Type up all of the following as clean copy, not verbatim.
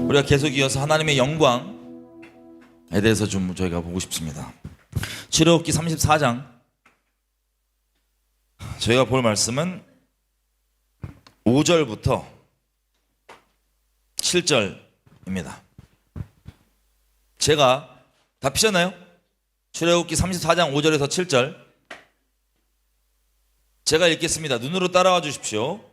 우리가 계속 이어서 하나님의 영광에 대해서 좀 저희가 보고 싶습니다. 출애굽기 34장 저희가 볼 말씀은 5절부터 7절입니다. 제가 다 피셨나요? 출애굽기 34장 5절에서 7절 제가 읽겠습니다. 눈으로 따라와 주십시오.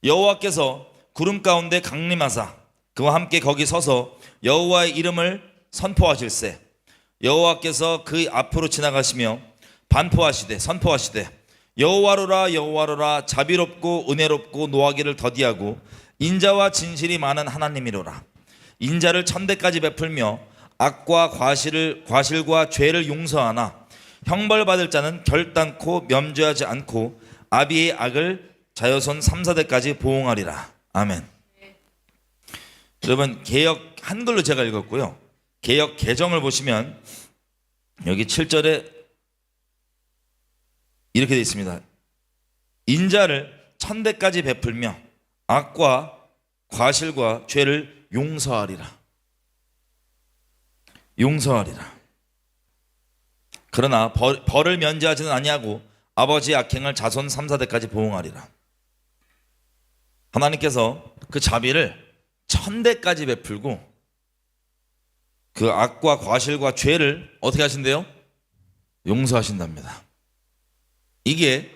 여호와께서 구름 가운데 강림하사 그와 함께 거기 서서 여호와의 이름을 선포하실세 여호와께서 그 앞으로 지나가시며 반포하시되 선포하시되 여호와로라 여호와로라 자비롭고 은혜롭고 노하기를 더디하고 인자와 진실이 많은 하나님이로라. 인자를 천대까지 베풀며 악과 과실과 죄를 용서하나 형벌받을 자는 결단코 면죄하지 않고 아비의 악을 자여손 3,4대까지 보응하리라. 아멘. 여러분, 개역 한글로 제가 읽었고요, 개역 개정을 보시면 여기 7절에 이렇게 되어 있습니다. 인자를 천대까지 베풀며 악과 과실과 죄를 용서하리라. 용서하리라. 그러나 벌을 면제하지는 아니하고 아버지의 악행을 자손 3,4대까지 보응하리라. 하나님께서 그 자비를 천대까지 베풀고 그 악과 과실과 죄를 어떻게 하신대요? 용서하신답니다. 이게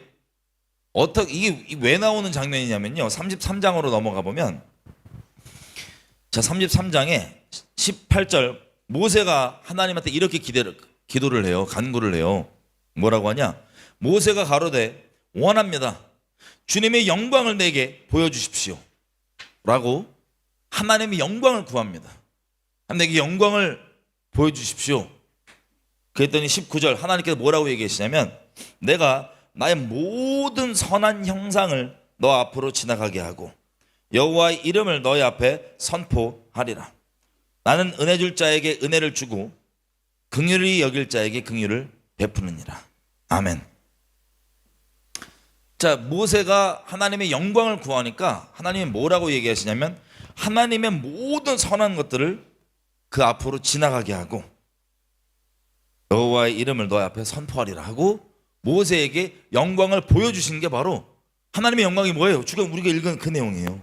왜 나오는 장면이냐면요, 33장으로 넘어가 보면, 자 33장에 18절 모세가 하나님한테 이렇게 기도를 해요. 간구를 해요. 뭐라고 하냐? 모세가 가로되 원합니다. 주님의 영광을 내게 보여주십시오 라고 하나님의 영광을 구합니다. 내게 영광을 보여주십시오. 그랬더니 19절 하나님께서 뭐라고 얘기하시냐면, 내가 나의 모든 선한 형상을 너 앞으로 지나가게 하고 여호와의 이름을 너희 앞에 선포하리라. 나는 은혜 줄 자에게 은혜를 주고 긍휼히 여길 자에게 긍휼을 베푸느니라. 아멘. 자, 모세가 하나님의 영광을 구하니까 하나님이 뭐라고 얘기하시냐면, 하나님의 모든 선한 것들을 그 앞으로 지나가게 하고 여호와의 이름을 너희 앞에 선포하리라 하고 모세에게 영광을 보여주신 게 바로 하나님의 영광이 뭐예요? 지금 우리가 읽은 그 내용이에요.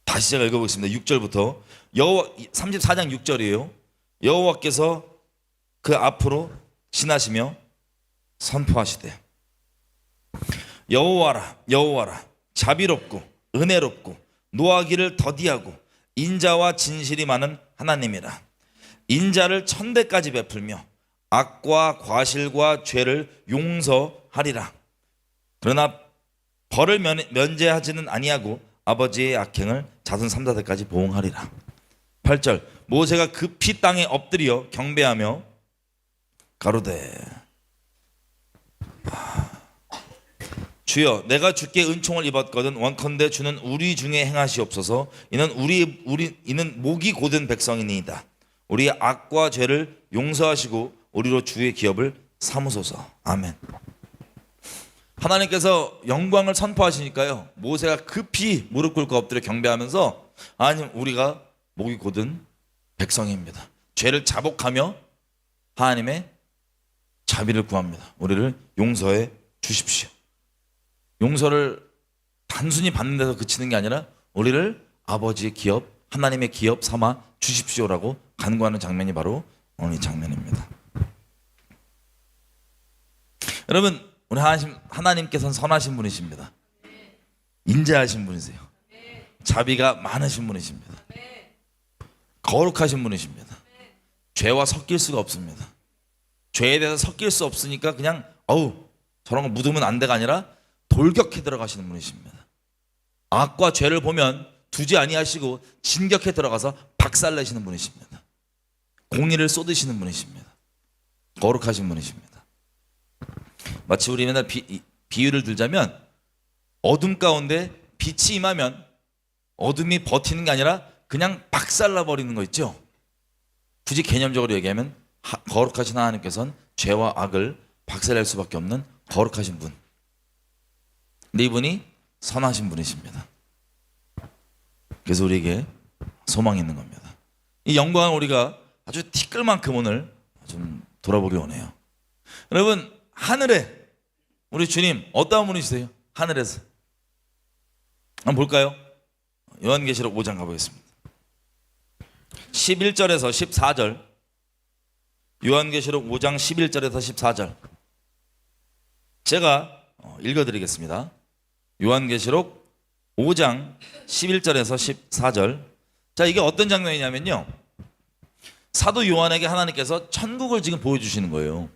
다시 제가 읽어보겠습니다. 6절부터 34장 6절이에요. 여호와께서 그 앞으로 지나시며 선포하시되 여호와라 여호와라 자비롭고 은혜롭고 노하기를 더디하고 인자와 진실이 많은 하나님이라. 인자를 천대까지 베풀며 악과 과실과 죄를 용서하리라. 그러나 벌을 면제하지는 아니하고 아버지의 악행을 자손 3,4대까지 보응하리라. 8절 모세가 급히 땅에 엎드려 경배하며 가로되 주여 내가 주께 은총을 입었거든 원컨대 주는 우리 중에 행하시옵소서. 이는 목이 곧은 백성이니이다. 우리의 악과 죄를 용서하시고 우리로 주의 기업을 삼으소서. 아멘. 하나님께서 영광을 선포하시니까요, 모세가 급히 무릎 꿇고 엎드려 경배하면서, 하나님 우리가 목이 곧은 백성입니다. 죄를 자복하며 하나님의 자비를 구합니다. 우리를 용서해 주십시오. 용서를 단순히 받는 데서 그치는 게 아니라 우리를 아버지의 기업, 하나님의 기업 삼아 주십시오라고 간구하는 장면이 바로 오늘 이 장면입니다. 여러분, 우리 하나님께서는 선하신 분이십니다. 인자하신 분이세요. 자비가 많으신 분이십니다. 거룩하신 분이십니다. 죄와 섞일 수가 없습니다. 죄에 대해서 섞일 수 없으니까 그냥 저런 거 묻으면 안 돼가 아니라 돌격해 들어가시는 분이십니다. 악과 죄를 보면 두지 아니하시고 진격해 들어가서 박살내시는 분이십니다. 공의를 쏟으시는 분이십니다. 거룩하신 분이십니다. 마치 우리 맨날 비유를 들자면, 어둠 가운데 빛이 임하면 어둠이 버티는 게 아니라 그냥 박살나 버리는 거 있죠. 굳이 개념적으로 얘기하면 거룩하신 하나님께서는 죄와 악을 박살낼 수밖에 없는 거룩하신 분. 근데 이분이 선하신 분이십니다. 그래서 우리에게 소망이 있는 겁니다. 이 영광을 우리가 아주 티끌만큼 오늘 좀 돌아보기 원해요. 여러분, 하늘에 우리 주님 어떠한 분이시세요? 하늘에서 한번 볼까요? 요한계시록 5장 가보겠습니다. 11절에서 14절. 요한계시록 5장 11절에서 14절 제가 읽어드리겠습니다. 요한계시록 5장 11절에서 14절. 자, 이게 어떤 장면이냐면요, 사도 요한에게 하나님께서 천국을 지금 보여주시는 거예요.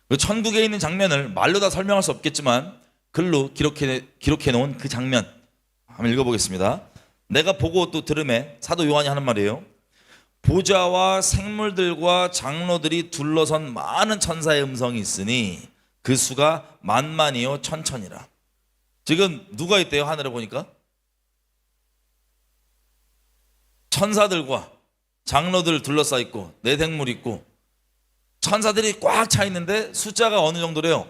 그 천국에 있는 장면을 말로 다 설명할 수 없겠지만 글로 기록해 놓은 그 장면 한번 읽어보겠습니다. 내가 보고 또 들음에, 사도 요한이 하는 말이에요. 보좌와 생물들과 장로들이 둘러선 많은 천사의 음성이 있으니 그 수가 만만이요 천천이라. 지금 누가 있대요? 하늘에 보니까 천사들과 장로들 둘러싸 있고 네 생물 있고 천사들이 꽉 차 있는데 숫자가 어느 정도래요?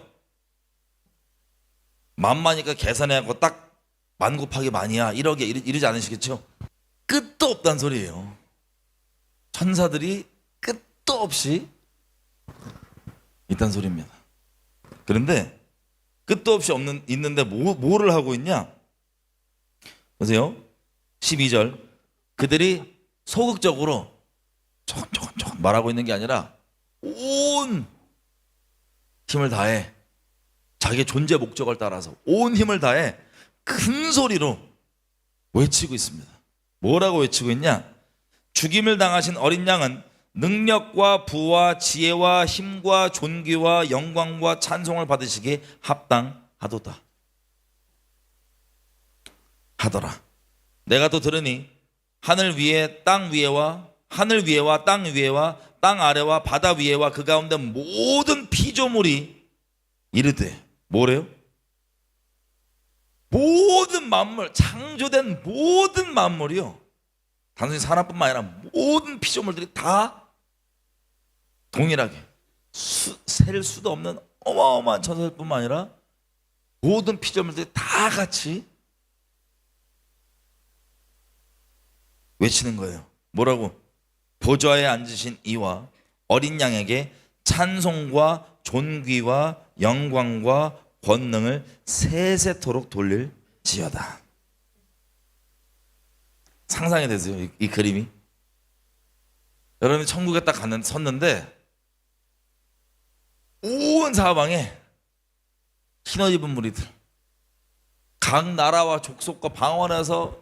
만만이니까 계산해갖고 딱 만 곱하기 만이야 1억에 이러지 않으시겠죠? 끝도 없다는 소리예요. 천사들이 끝도 없이 있다는 소리입니다. 그런데 끝도 없이 있는데 뭐를 하고 있냐? 보세요. 12절. 그들이 소극적으로 조금 말하고 있는 게 아니라 온 힘을 다해, 자기의 존재 목적을 따라서 온 힘을 다해 큰 소리로 외치고 있습니다. 뭐라고 외치고 있냐? 죽임을 당하신 어린 양은 능력과 부와 지혜와 힘과 존귀와 영광과 찬송을 받으시기에 합당하도다 하더라. 내가 또 들으니 하늘 위에 땅 위에와 하늘 위에와 땅 위에와 땅 아래와 바다 위에와 그 가운데 모든 피조물이 이르되, 뭐래요? 모든 만물, 창조된 모든 만물이요, 단순히 사람뿐만 아니라 모든 피조물들이 다 동일하게 셀 수도 없는 어마어마한 천사들뿐만 아니라 모든 피조물들이 다 같이 외치는 거예요. 뭐라고? 보좌에 앉으신 이와 어린 양에게 찬송과 존귀와 영광과 권능을 세세토록 돌릴지어다. 상상이 되세요? 이 그림이? 여러분이 천국에 딱 섰는데 온 사방에 흰옷 입은 무리들, 각 나라와 족속과 방언에서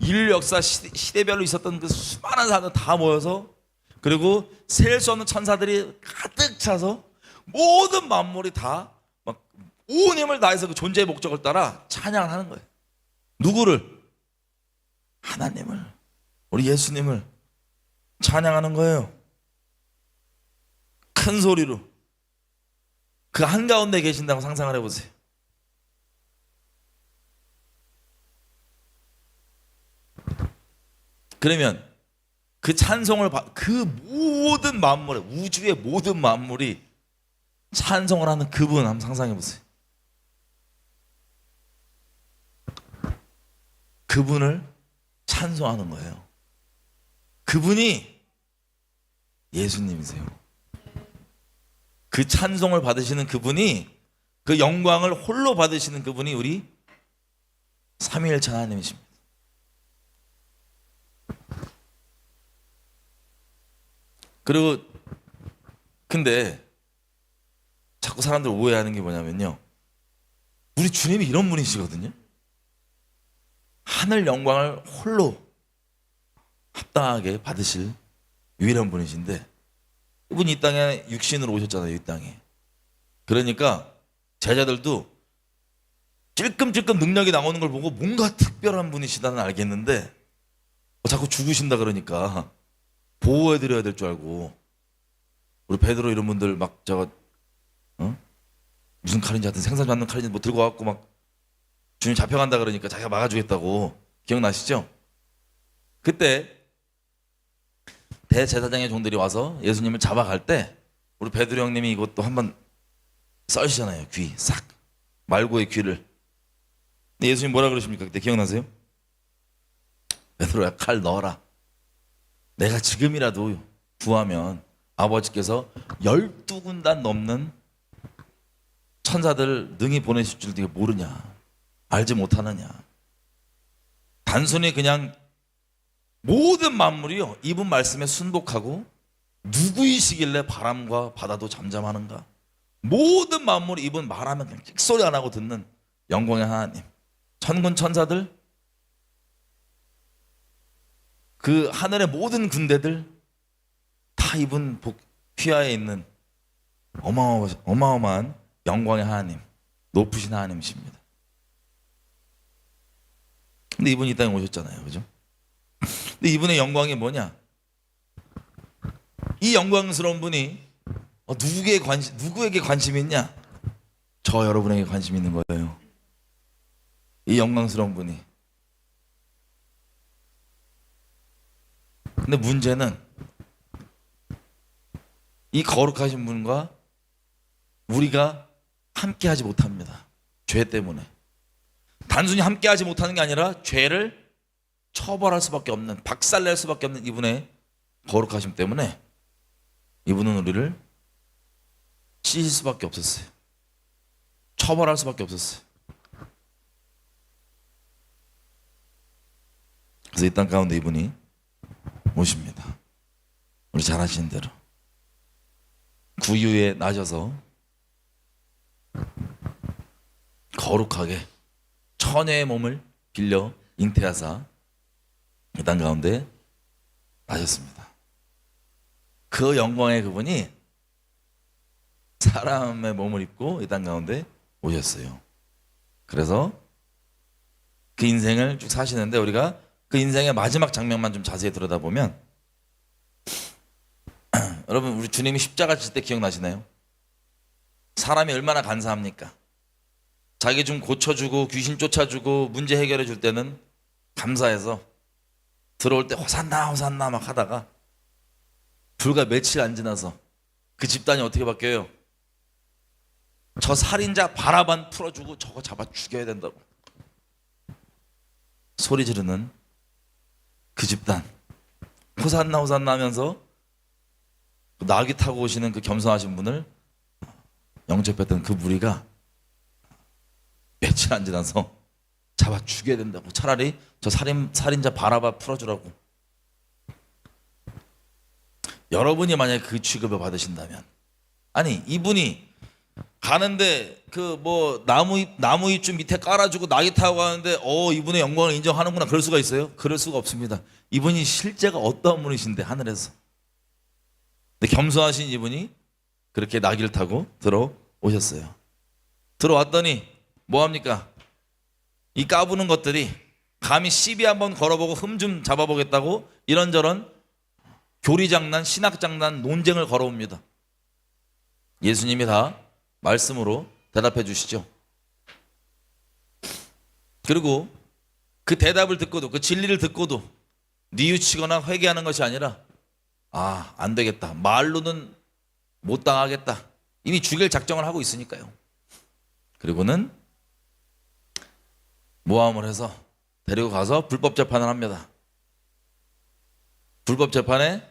인류 역사 시대별로 있었던 그 수많은 사람들 다 모여서, 그리고 셀 수 없는 천사들이 가득 차서 모든 만물이 다 막 온 힘을 다해서 그 존재의 목적을 따라 찬양을 하는 거예요. 누구를? 하나님을, 우리 예수님을 찬양하는 거예요. 큰 소리로. 그 한가운데 계신다고 상상을 해보세요. 그러면 그 찬송을 그 모든 만물에, 우주의 모든 만물이 찬송을 하는 그분 한번 상상해 보세요. 그분을 찬송하는 거예요. 그분이 예수님이세요. 그 찬송을 받으시는 그분이, 그 영광을 홀로 받으시는 그분이 우리 삼위일체 하나님이십니다. 그리고 근데 자꾸 사람들 오해하는 게 뭐냐면요, 우리 주님이 이런 분이시거든요. 하늘 영광을 홀로 합당하게 받으실 유일한 분이신데, 이분이 이 땅에 육신으로 오셨잖아요. 이 땅에. 그러니까 제자들도 찔끔찔끔 능력이 나오는 걸 보고 뭔가 특별한 분이시다는 알겠는데 자꾸 죽으신다 그러니까 보호해드려야 될 줄 알고, 우리 베드로 이런 분들 막 무슨 칼인지 하여튼 생선 잡는 칼인지 뭐 들고 와갖고 막 주님 잡혀간다 그러니까 자기가 막아주겠다고, 기억나시죠? 그때 대제사장의 종들이 와서 예수님을 잡아갈 때 우리 베드로 형님이 이것도 한번 썰시잖아요. 귀 싹, 말고의 귀를. 근데 예수님 뭐라 그러십니까? 그때 기억나세요? 베드로야, 칼 넣어라. 내가 지금이라도 구하면 아버지께서 12군단 넘는 천사들 능히 보내실 줄 네가 모르냐? 알지 못하느냐? 단순히 그냥 모든 만물이요 이분 말씀에 순복하고 누구이시길래 바람과 바다도 잠잠하는가? 모든 만물이 이분 말하면 그냥 끽소리 안 하고 듣는 영광의 하나님, 천군 천사들, 그 하늘의 모든 군대들 다 이분 휘하에 있는 어마어마한 영광의 하나님, 높으신 하나님이십니다. 근데 이분이 이 땅에 오셨잖아요, 그죠? 근데 이분의 영광이 뭐냐? 이 영광스러운 분이 누구에게 관심이 있냐? 저 여러분에게 관심이 있는 거예요. 이 영광스러운 분이. 근데 문제는 이 거룩하신 분과 우리가 함께하지 못합니다. 죄 때문에. 단순히 함께하지 못하는 게 아니라 죄를 처벌할 수밖에 없는, 박살낼 수밖에 없는 이분의 거룩하심 때문에 이분은 우리를 씻을 수밖에 없었어요. 처벌할 수밖에 없었어요. 그래서 이 땅 가운데 이분이 오십니다. 우리 잘 아시는 대로 구유에 나셔서 거룩하게 처녀의 몸을 빌려 잉태하사 이 땅 가운데 나셨습니다. 그 영광의 그분이 사람의 몸을 입고 이 땅 가운데 오셨어요. 그래서 그 인생을 쭉 사시는데 우리가 그 인생의 마지막 장면만 좀 자세히 들여다보면 여러분, 우리 주님이 십자가 질 때 기억나시나요? 사람이 얼마나 간사합니까? 자기 좀 고쳐주고 귀신 쫓아주고 문제 해결해 줄 때는 감사해서 들어올 때 호산나 호산나 막 하다가 불과 며칠 안 지나서 그 집단이 어떻게 바뀌어요? 저 살인자 바라반 풀어주고 저거 잡아 죽여야 된다고 소리 지르는 그 집단, 호산나 호산나 하면서 나귀 타고 오시는 그 겸손하신 분을 영접했던 그 무리가 며칠 안 지나서 잡아 죽여야 된다고, 차라리 저 살인자 바라바 풀어주라고. 여러분이 만약에 그 취급을 받으신다면, 아니 이분이 가는데 그 뭐 나무잎 좀 밑에 깔아주고 나귀 타고 가는데 이분의 영광을 인정하는구나, 그럴 수가 있어요? 그럴 수가 없습니다. 이분이 실제가 어떠한 분이신데 하늘에서. 근데 겸손하신 이분이 그렇게 나귀를 타고 들어오셨어요. 들어왔더니 뭐합니까? 이 까부는 것들이 감히 시비 한번 걸어보고 흠 좀 잡아보겠다고 이런저런 교리장난, 신학장난, 논쟁을 걸어옵니다. 예수님이 다 말씀으로 대답해 주시죠. 그리고 그 대답을 듣고도, 그 진리를 듣고도 뉘우치거나 회개하는 것이 아니라 안 되겠다, 말로는 못 당하겠다, 이미 죽일 작정을 하고 있으니까요. 그리고는 모함을 해서 데리고 가서 불법 재판을 합니다. 불법 재판에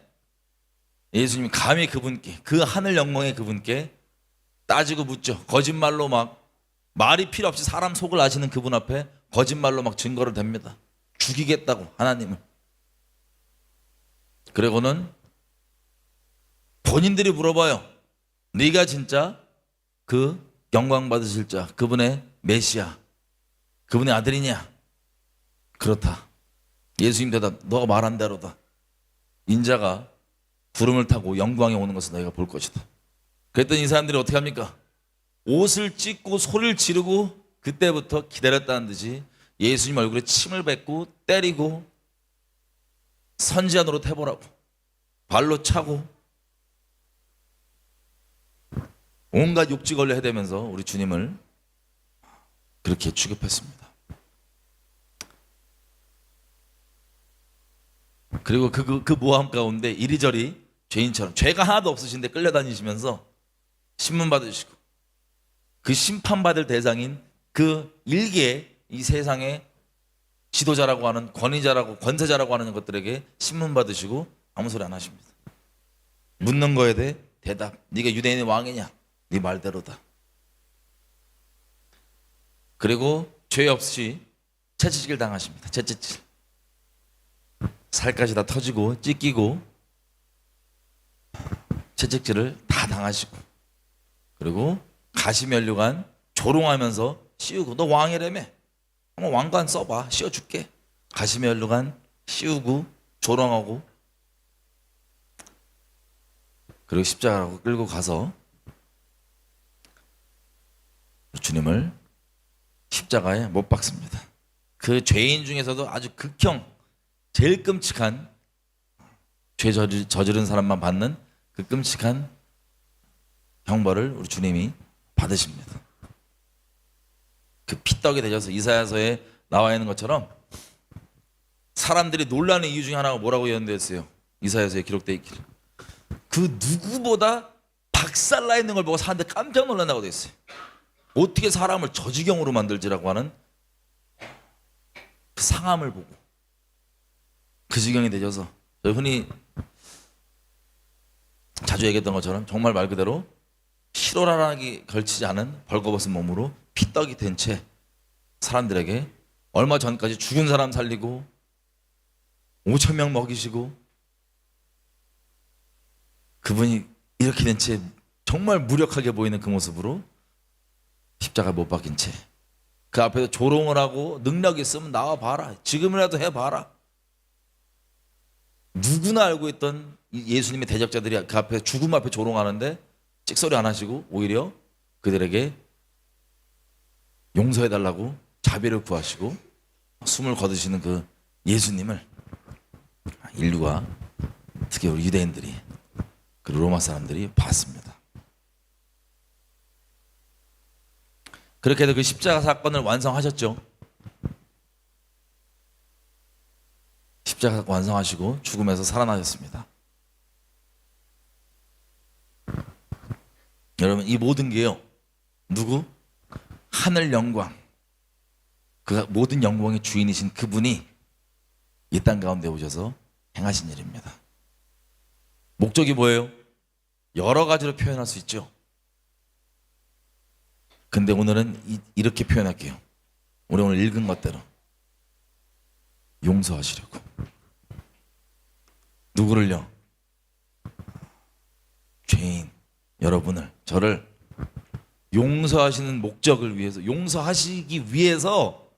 예수님이 감히 그분께, 그 하늘 영광의 그분께 따지고 묻죠. 거짓말로 막 말이 필요 없이 사람 속을 아시는 그분 앞에 거짓말로 막 증거를 댑니다. 죽이겠다고 하나님을. 그리고는 본인들이 물어봐요. 네가 진짜 그 영광 받으실 자, 그분의 메시아, 그분의 아들이냐? 그렇다. 예수님 대답, 너가 말한 대로다. 인자가 구름을 타고 영광에 오는 것을 너희가 볼 것이다. 그랬더니 이 사람들이 어떻게 합니까? 옷을 찢고 소리를 지르고 그때부터 기다렸다는 듯이 예수님 얼굴에 침을 뱉고 때리고 선지자 노릇 해보라고 발로 차고 온갖 욕지걸려 해대면서 우리 주님을 그렇게 취급했습니다. 그리고 그 모함 가운데 이리저리 죄인처럼, 죄가 하나도 없으신데 끌려다니시면서 신문 받으시고 그 심판받을 대상인 그 일개의 이 세상의 지도자라고 하는 권위자라고 권세자라고 하는 것들에게 신문 받으시고 아무 소리 안 하십니다. 묻는 거에 대해 대답. 네가 유대인의 왕이냐? 네 말대로다. 그리고 죄 없이 채찍질 당하십니다. 채찍질. 살까지 다 터지고 찢기고 채찍질을 다 당하시고, 그리고 가시면류관 조롱하면서 씌우고, 너 왕이라며? 한번 왕관 써봐, 씌워줄게. 가시면류관 씌우고 조롱하고, 그리고 십자가로 끌고 가서 주님을 십자가에 못 박습니다. 그 죄인 중에서도 아주 극형, 제일 끔찍한 죄 저지른 사람만 받는 그 끔찍한 형벌을 우리 주님이 받으십니다. 그 피떡이 되셔서 이사야서에 나와 있는 것처럼 사람들이 놀라는 이유 중에 하나가 뭐라고 예언되었어요? 이사야서에 기록되어 있기를, 그 누구보다 박살나 있는 걸 보고 사람들이 깜짝 놀란다고 되어 있어요. 어떻게 사람을 저 지경으로 만들지라고 하는 그 상함을 보고 그 지경이 되셔서, 저희 흔히 자주 얘기했던 것처럼 정말 말 그대로 실오라락이 걸치지 않은 벌거벗은 몸으로 피떡이 된 채 사람들에게 얼마 전까지 죽은 사람 살리고 5,000명 먹이시고, 그분이 이렇게 된 채 정말 무력하게 보이는 그 모습으로 십자가 못 박힌 채 그 앞에서 조롱을 하고, 능력 있으면 나와 봐라, 지금이라도 해봐라. 누구나 알고 있던 예수님의 대적자들이 그 앞에 죽음 앞에 조롱하는데 찍소리 안 하시고 오히려 그들에게 용서해달라고 자비를 구하시고 숨을 거두시는 그 예수님을 인류가, 특히 우리 유대인들이, 그리고 로마 사람들이 봤습니다. 그렇게 해서 그 십자가 사건을 완성하셨죠. 십자가 완성하시고 죽음에서 살아나셨습니다. 여러분, 이 모든 게요, 누구? 하늘 영광, 그 모든 영광의 주인이신 그분이 이 땅 가운데 오셔서 행하신 일입니다. 목적이 뭐예요? 여러 가지로 표현할 수 있죠. 근데 오늘은 이렇게 표현할게요. 우리 오늘 읽은 것대로 용서하시려고. 누구를요? 죄인 여러분을, 저를 용서하시는 목적을 위해서, 용서하시기 위해서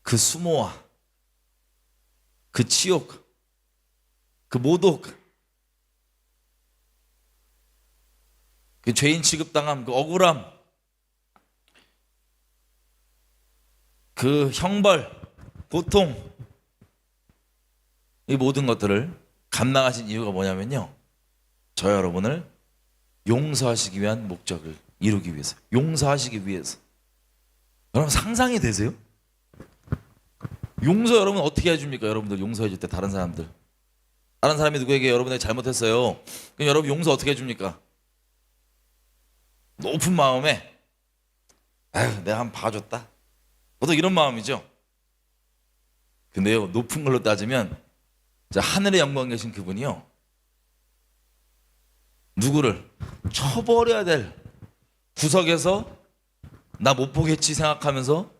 그 수모와 그 치욕, 그 모독, 그 죄인 취급당함, 그 억울함, 그 형벌, 고통, 이 모든 것들을 감당하신 이유가 뭐냐면요, 저 여러분을 용서하시기 위한 목적을 이루기 위해서, 용서하시기 위해서. 여러분 상상이 되세요? 용서 여러분 어떻게 해줍니까? 여러분들 용서해 줄 때 다른 사람들, 다른 사람이 누구에게 여러분에게 잘못했어요. 그럼 여러분 용서 어떻게 해줍니까? 높은 마음에, 아유 내가 한번 봐줬다, 보통 이런 마음이죠. 근데요, 높은 걸로 따지면 하늘의 영광 계신 그분이요, 누구를 쳐버려야 될 구석에서 나 못 보겠지 생각하면서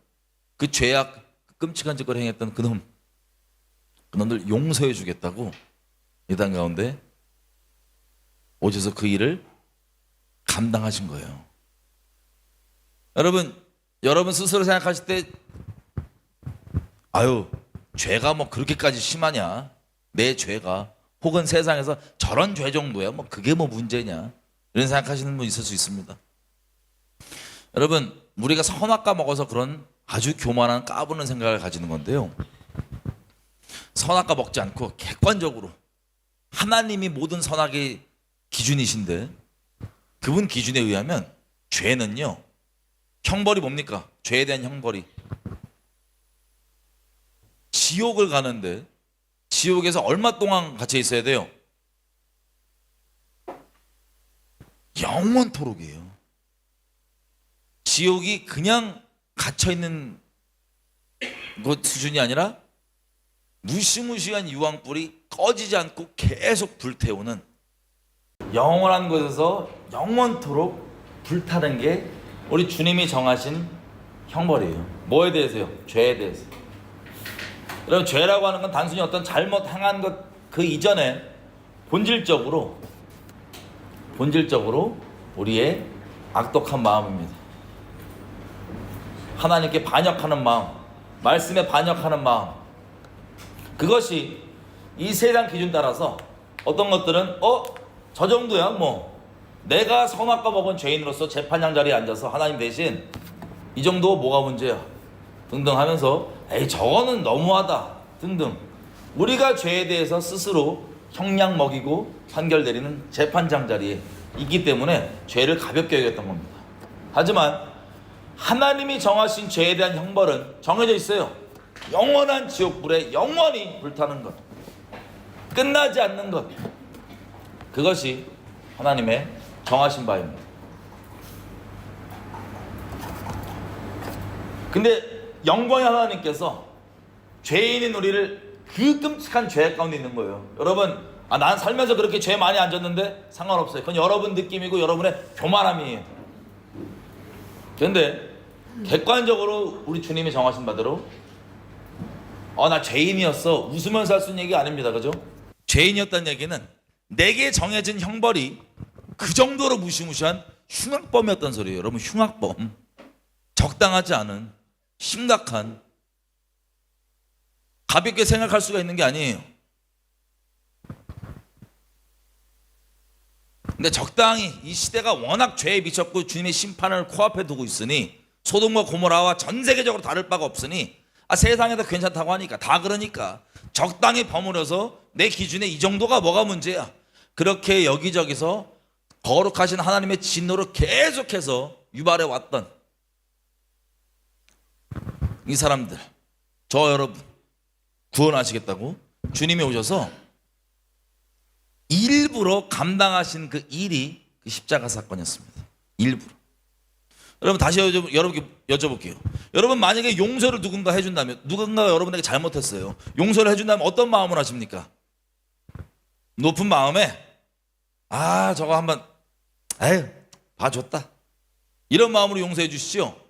그 죄악, 끔찍한 짓을 행했던 그놈들 용서해 주겠다고 이 땅 가운데 오셔서 그 일을 감당하신 거예요. 여러분 스스로 생각하실 때, 아유 죄가 뭐 그렇게까지 심하냐, 내 죄가, 혹은 세상에서 저런 죄 정도야 뭐 그게 뭐 문제냐, 이런 생각하시는 분 있을 수 있습니다. 여러분, 우리가 선악과 먹어서 그런 아주 교만한 까부는 생각을 가지는 건데요, 선악과 먹지 않고 객관적으로 하나님이 모든 선악의 기준이신데, 그분 기준에 의하면 죄는요, 형벌이 뭡니까? 죄에 대한 형벌이 지옥을 가는데, 지옥에서 얼마 동안 갇혀 있어야 돼요? 영원토록이에요. 지옥이 그냥 갇혀 있는 그 수준이 아니라 무시무시한 유황불이 꺼지지 않고 계속 불태우는, 영원한 곳에서 영원토록 불타는 게 우리 주님이 정하신 형벌이에요. 뭐에 대해서요? 죄에 대해서. 여러분, 죄라고 하는 건 단순히 어떤 잘못 행한 것 그 이전에 본질적으로 우리의 악독한 마음입니다. 하나님께 반역하는 마음, 말씀에 반역하는 마음, 그것이 이 세상 기준 따라서 어떤 것들은 저 정도야 뭐, 내가 선악과 먹은 죄인으로서 재판장 자리에 앉아서 하나님 대신 이 정도 뭐가 문제야 등등 하면서 에이 저거는 너무하다 등등, 우리가 죄에 대해서 스스로 형량 먹이고 판결 내리는 재판장 자리에 있기 때문에 죄를 가볍게 여겼던 겁니다. 하지만 하나님이 정하신 죄에 대한 형벌은 정해져 있어요. 영원한 지옥불에 영원히 불타는 것, 끝나지 않는 것, 그것이 하나님의 정하신 바입니다. 근데 영광의 하나님께서 죄인인 우리를 그 끔찍한 죄 가운데 있는 거예요. 여러분, 난 살면서 그렇게 죄 많이 안 졌는데 상관없어요. 그건 여러분 느낌이고 여러분의 교만함이에요. 그런데 객관적으로 우리 주님이 정하신 바대로 나 죄인이었어 웃으면서 할 수 있는 얘기 아닙니다. 그죠? 죄인이었다는 얘기는 내게 정해진 형벌이 그 정도로 무시무시한 흉악범이었던 소리예요. 여러분, 흉악범, 적당하지 않은 심각한, 가볍게 생각할 수가 있는 게 아니에요. 근데 적당히, 이 시대가 워낙 죄에 미쳤고 주님의 심판을 코앞에 두고 있으니, 소돔과 고모라와 전 세계적으로 다를 바가 없으니 세상에도 괜찮다고 하니까, 다 그러니까 적당히 버무려서 내 기준에 이 정도가 뭐가 문제야, 그렇게 여기저기서 거룩하신 하나님의 진노를 계속해서 유발해 왔던 이 사람들, 저 여러분 구원하시겠다고 주님이 오셔서 일부러 감당하신 그 일이 그 십자가 사건이었습니다. 일부러. 여러분, 다시 여러분께 여쭤볼게요. 여러분, 만약에 용서를 누군가 해준다면, 누군가가 여러분에게 잘못했어요. 용서를 해준다면 어떤 마음을 하십니까? 높은 마음에 저거 한번 봐줬다, 이런 마음으로 용서해 주시죠.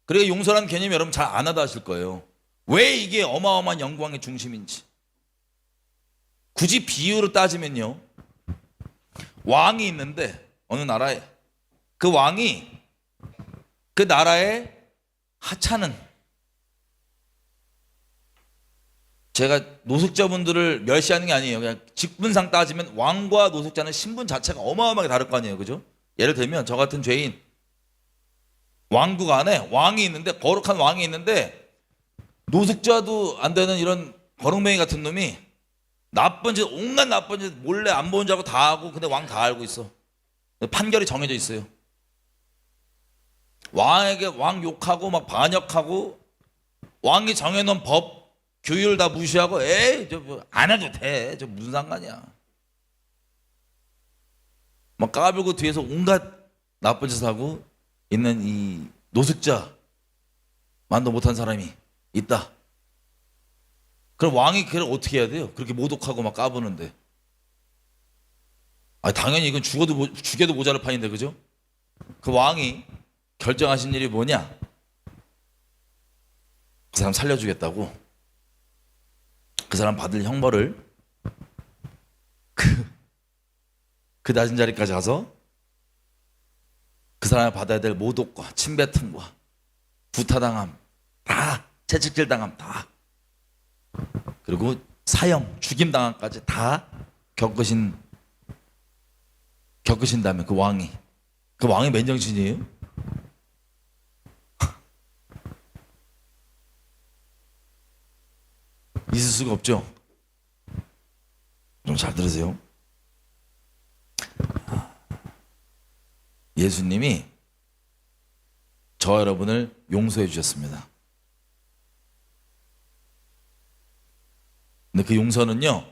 그리고 용서라는 개념이 여러분 잘 안 하다 하실 거예요. 왜 이게 어마어마한 영광의 중심인지. 굳이 비유로 따지면요, 왕이 있는데 어느 나라에, 그 왕이 그 나라의 하찮은, 제가 노숙자분들을 멸시하는 게 아니에요. 그냥 직분상 따지면 왕과 노숙자는 신분 자체가 어마어마하게 다를 거 아니에요. 그죠? 예를 들면 저 같은 죄인, 왕국 안에 왕이 있는데, 거룩한 왕이 있는데 노숙자도 안 되는 이런 거룩맹이 같은 놈이 나쁜 짓, 온갖 나쁜 짓 몰래 안 본 줄 알고 다 하고, 근데 왕 다 알고 있어. 판결이 정해져 있어요. 왕에게 왕 욕하고 막 반역하고, 왕이 정해놓은 법 규율 다 무시하고, 저 안 해도 돼, 저 무슨 상관이야, 막 까불고 뒤에서 온갖 나쁜 짓을 하고 있는 이 노숙자, 만도 못한 사람이 있다. 그럼 왕이 그걸 어떻게 해야 돼요? 그렇게 모독하고 막 까부는데. 당연히 이건 죽여도 모자랄 판인데, 그죠? 그 왕이 결정하신 일이 뭐냐? 그 사람 살려주겠다고. 그 사람 받을 형벌을 그 낮은 자리까지 가서 그 사람이 받아야 될 모독과 침뱉음과 구타당함, 다 채찍질당함, 다, 그리고 사형, 죽임당함까지 다 겪으신 다음에 그 왕이 맨정신이에요? 있을 수가 없죠. 좀 잘 들으세요. 예수님이 저 여러분을 용서해 주셨습니다. 근데 그 용서는요,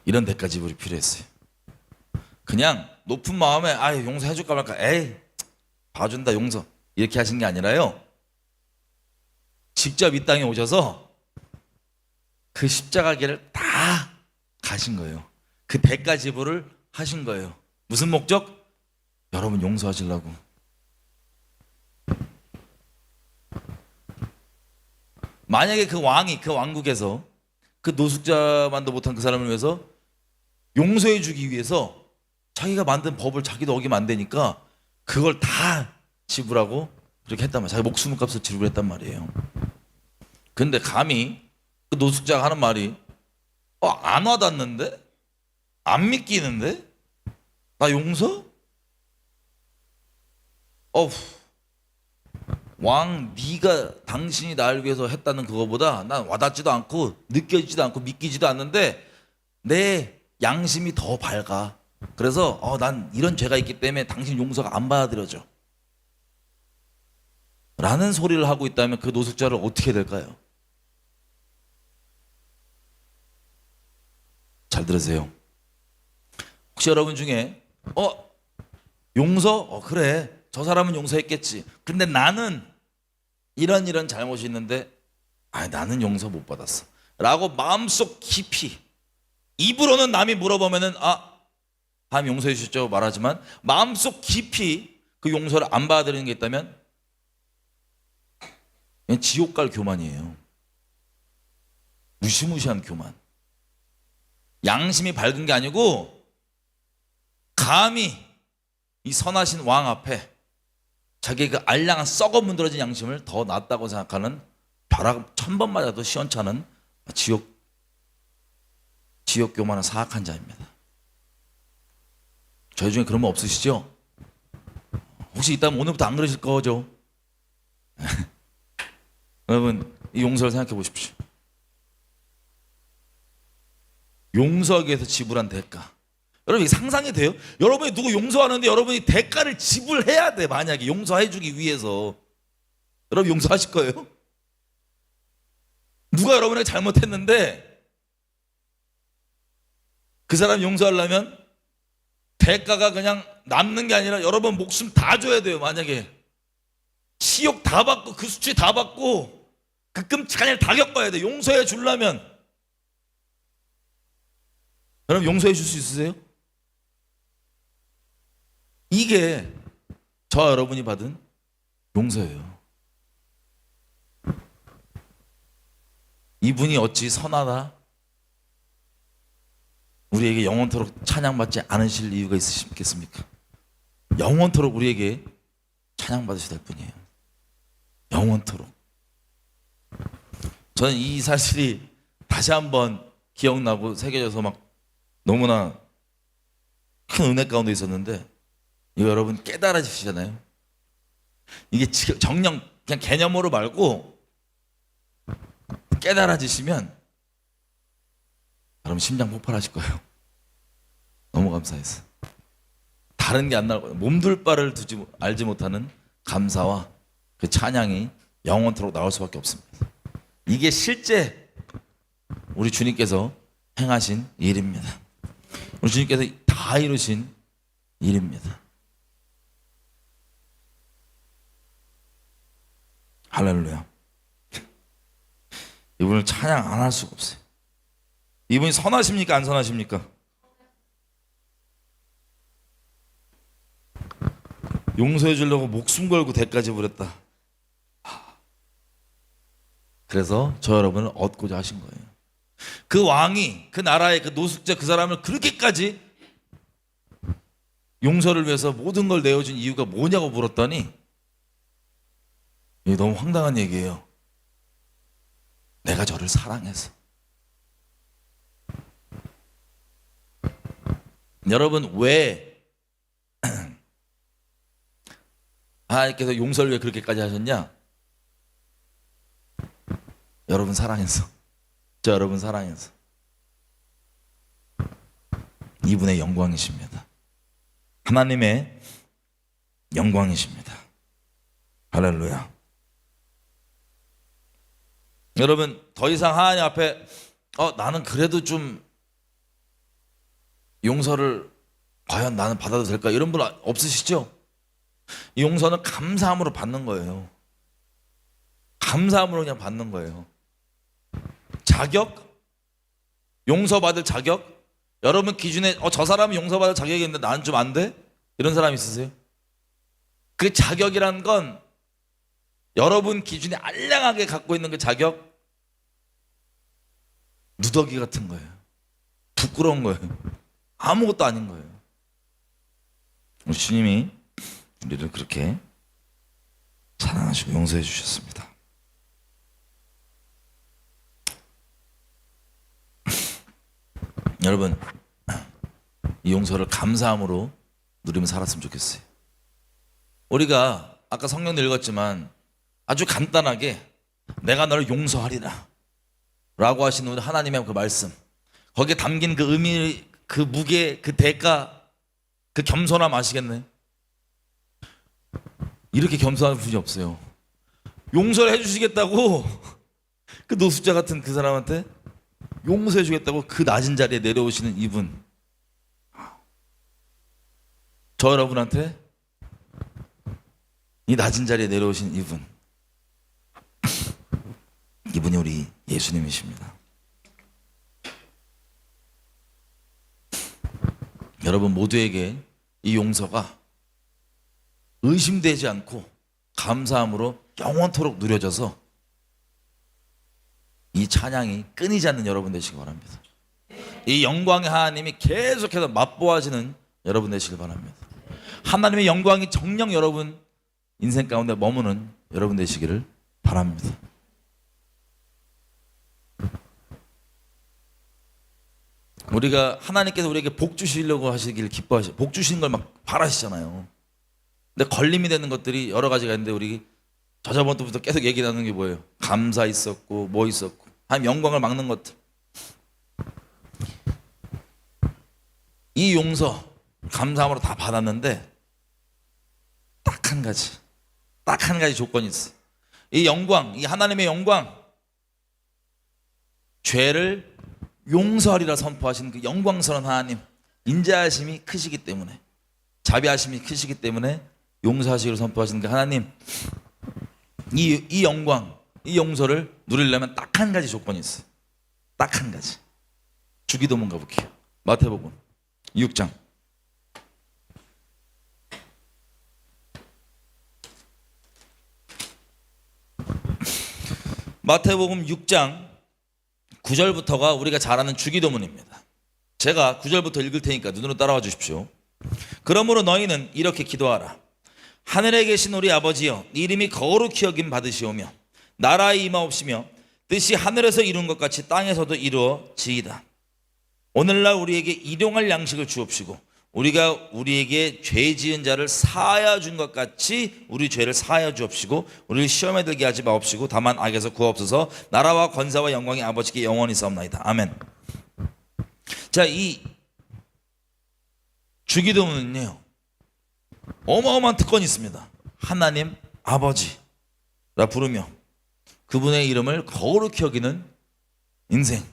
이런 데까지 지불이 필요했어요. 그냥 높은 마음에 용서해 줄까 말까, 봐준다 용서, 이렇게 하신 게 아니라요, 직접 이 땅에 오셔서 그 십자가 길을 다 가신 거예요. 그 대가 지불을 하신 거예요. 무슨 목적? 여러분 용서하시려고. 만약에 그 왕이 그 왕국에서 그 노숙자만도 못한 그 사람을 위해서 용서해 주기 위해서 자기가 만든 법을 자기도 어기면 안 되니까 그걸 다 지불하고 그렇게 했단 말이에요. 자기 목숨 값을 지불했단 말이에요. 근데 감히 그 노숙자가 하는 말이 안 와닿는데? 안 믿기는데? 나 용서? 왕 네가 당신이 날 위해서 했다는 그거보다 난 와닿지도 않고 느껴지지도 않고 믿기지도 않는데 내 양심이 더 밝아. 그래서 난 이런 죄가 있기 때문에 당신 용서가 안 받아들여져 라는 소리를 하고 있다면 그 노숙자를 어떻게 될까요? 잘 들으세요. 혹시 여러분 중에 용서? 그래 저 사람은 용서했겠지. 근데 나는 이런 잘못이 있는데 나는 용서 못 받았어 라고 마음속 깊이, 입으로는 남이 물어보면은 하나님 용서해 주셨죠 말하지만 마음속 깊이 그 용서를 안 받아들이는 게 있다면 그냥 지옥 갈 교만이에요. 무시무시한 교만. 양심이 밝은 게 아니고 감히 이 선하신 왕 앞에 자기의 그 알량한 썩어 문드러진 양심을 더 낫다고 생각하는 벼락 1000번 맞아도 시원찮은 지옥 교만한 사악한 자입니다. 저희 중에 그런 분 없으시죠? 혹시 있다면 오늘부터 안 그러실 거죠? 여러분 이 용서를 생각해 보십시오. 용서하기 위해서 지불한 대가. 여러분 이게 상상이 돼요? 여러분이 누구 용서하는데 여러분이 대가를 지불해야 돼. 만약에 용서해 주기 위해서. 여러분 용서하실 거예요? 누가 여러분에게 잘못했는데 그 사람 용서하려면 대가가 그냥 남는 게 아니라 여러분 목숨 다 줘야 돼요. 만약에 치욕 다 받고 그 수치 다 받고 그 끔찍한 일 다 겪어야 돼. 용서해 주려면. 여러분 용서해 줄 수 있으세요? 이게 저와 여러분이 받은 용서예요. 이분이 어찌 선하다 우리에게 영원토록 찬양받지 않으실 이유가 있으시겠습니까? 영원토록 우리에게 찬양받으셔야 될 분이에요. 영원토록. 저는 이 사실이 다시 한번 기억나고 새겨져서 막 너무나 큰 은혜 가운데 있었는데 이거 여러분 깨달아지시잖아요. 이게 정령 그냥 개념으로 말고 깨달아지시면 여러분 심장 폭발하실 거예요. 너무 감사해서. 다른 게 안 나올 거예요. 몸둘 바를 알지 못하는 감사와 그 찬양이 영원토록 나올 수밖에 없습니다. 이게 실제 우리 주님께서 행하신 일입니다. 우리 주님께서 다 이루신 일입니다. 할렐루야. 이분을 찬양 안 할 수가 없어요. 이분이 선하십니까? 안 선하십니까? 용서해 주려고 목숨 걸고 대가 지불했다. 그래서 저 여러분을 얻고자 하신 거예요. 그 왕이 그 나라의 그 노숙자 그 사람을 그렇게까지 용서를 위해서 모든 걸 내어준 이유가 뭐냐고 물었더니 이게 너무 황당한 얘기예요. 내가 저를 사랑해서. 여러분 왜 하나님께서 용서를 왜 그렇게까지 하셨냐? 여러분 사랑해서. 저 여러분 사랑해서. 이분의 영광이십니다. 하나님의 영광이십니다. 할렐루야. 여러분 더 이상 하나님 앞에 나는 그래도 좀 용서를 과연 나는 받아도 될까? 이런 분 없으시죠? 이 용서는 감사함으로 받는 거예요. 감사함으로 그냥 받는 거예요. 자격? 용서받을 자격? 여러분 기준에 저 사람은 용서받을 자격이 있는데 나는 좀 안 돼? 이런 사람 있으세요? 그 자격이란 건 여러분 기준에 알량하게 갖고 있는 그 자격, 누더기 같은 거예요. 부끄러운 거예요. 아무것도 아닌 거예요. 우리 주님이 우리를 그렇게 사랑하시고 용서해 주셨습니다. 여러분, 이 용서를 감사함으로 누리며 살았으면 좋겠어요. 우리가 아까 성경도 읽었지만 아주 간단하게 내가 너를 용서하리라 라고 하신 우리 하나님의 그 말씀, 거기에 담긴 그 의미, 그 무게, 그 대가, 그 겸손함 아시겠네? 이렇게 겸손한 분이 없어요. 용서를 해주시겠다고 그 노숙자 같은 그 사람한테 용서해 주겠다고 그 낮은 자리에 내려오시는 이분, 저 여러분한테 이 낮은 자리에 내려오신 이분, 이분이 우리 예수님이십니다. 여러분 모두에게 이 용서가 의심되지 않고 감사함으로 영원토록 누려져서 이 찬양이 끊이지 않는 여러분 되시기 바랍니다. 이 영광의 하나님이 계속해서 맛보아지는 여러분 되시길 바랍니다. 하나님의 영광이 정녕 여러분 인생 가운데 머무는 여러분 되시기를 바랍니다. 우리가 하나님께서 우리에게 복 주시려고 하시길 기뻐하시고 복 주시는 걸 막 바라시잖아요. 근데 걸림이 되는 것들이 여러 가지가 있는데 우리 저저번 주부터 계속 얘기 나누는 게 뭐예요? 감사 있었고 뭐 있었고 하나님 영광을 막는 것들. 이 용서 감사함으로 다 받았는데 딱 한 가지 조건이 있어요. 이 영광, 이 하나님의 영광, 죄를 용서하리라 선포하신 그 영광스러운 하나님, 인자하심이 크시기 때문에, 자비하심이 크시기 때문에 용서하시기를 선포하신 그 하나님, 이 영광, 이 용서를 누리려면 딱 한 가지 조건이 있어요. 딱 한 가지. 주기도문 가볼게요. 마태복음 6장. 마태복음 6장 9절부터가 우리가 잘 아는 주기도문입니다. 제가 9절부터 읽을 테니까 눈으로 따라와 주십시오. 그러므로 너희는 이렇게 기도하라. 하늘에 계신 우리 아버지여, 네 이름이 거룩히 여김 받으시오며 나라의 임하옵시며 뜻이 하늘에서 이룬 것 같이 땅에서도 이루어지이다. 오늘날 우리에게 일용할 양식을 주옵시고 우리가 우리에게 죄 지은 자를 사하여 준 것 같이 우리 죄를 사하여 주옵시고 우리를 시험에 들게 하지 마옵시고 다만 악에서 구하옵소서. 나라와 권세와 영광이 아버지께 영원히 있사옵나이다. 아멘. 자, 이 주기도문은요 어마어마한 특권이 있습니다. 하나님 아버지라 부르며 그분의 이름을 거룩히 여기는 인생,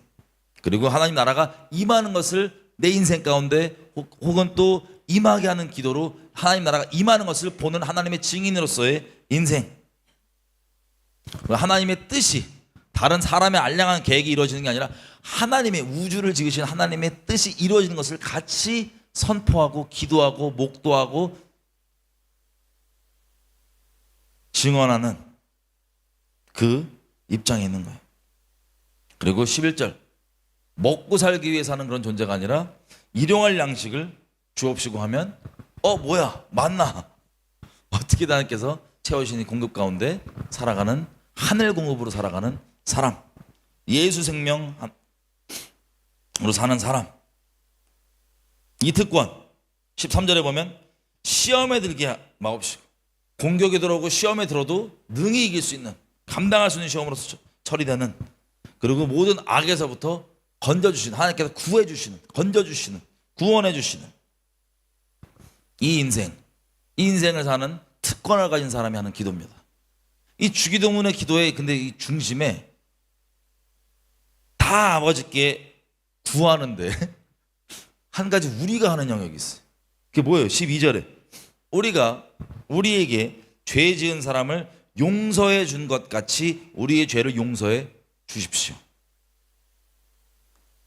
그리고 하나님 나라가 임하는 것을 내 인생 가운데 혹은 또 임하게 하는 기도로 하나님 나라가 임하는 것을 보는 하나님의 증인으로서의 인생, 하나님의 뜻이 다른 사람의 알량한 계획이 이루어지는 게 아니라 하나님의 우주를 지으신 하나님의 뜻이 이루어지는 것을 같이 선포하고 기도하고 목도하고 증언하는 그 입장에 있는 거예요. 그리고 11절, 먹고 살기 위해서 하는 그런 존재가 아니라 일용할 양식을 주옵시고 하면 뭐야 맞나, 어떻게 하나님께서 채워주신 공급 가운데 살아가는, 하늘 공급으로 살아가는 사람, 예수 생명으로 사는 사람. 이 특권 13절에 보면 시험에 들게 마옵시고, 공격에 들어오고 시험에 들어도 능히 이길 수 있는, 감당할 수 있는 시험으로서 처리되는, 그리고 모든 악에서부터 건져주시는, 하나님께서 구해주시는, 건져주시는, 구원해주시는 이 인생을 사는 특권을 가진 사람이 하는 기도입니다. 이 주기도문의 기도의 근데 이 중심에 다 아버지께 구하는데 한 가지 우리가 하는 영역이 있어요. 그게 뭐예요? 12절에 우리가 우리에게 죄 지은 사람을 용서해 준 것 같이 우리의 죄를 용서해 주십시오.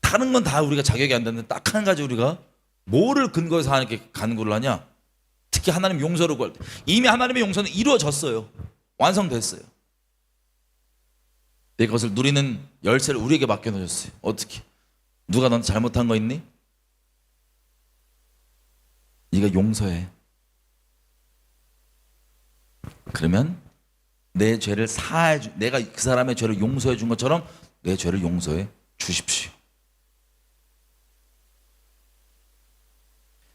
다른 건 다 우리가 자격이 안 되는데 딱 한 가지 우리가 뭐를 근거해서 하나님께 간구를 하냐? 특히 하나님 용서를 구할 때 이미 하나님의 용서는 이루어졌어요. 완성됐어요. 근데 그것을 누리는 열쇠를 우리에게 맡겨놓으셨어요. 어떻게? 누가 너한테 잘못한 거 있니? 네가 용서해. 그러면 내 죄를 내가 그 사람의 죄를 용서해 준 것처럼 내 죄를 용서해 주십시오.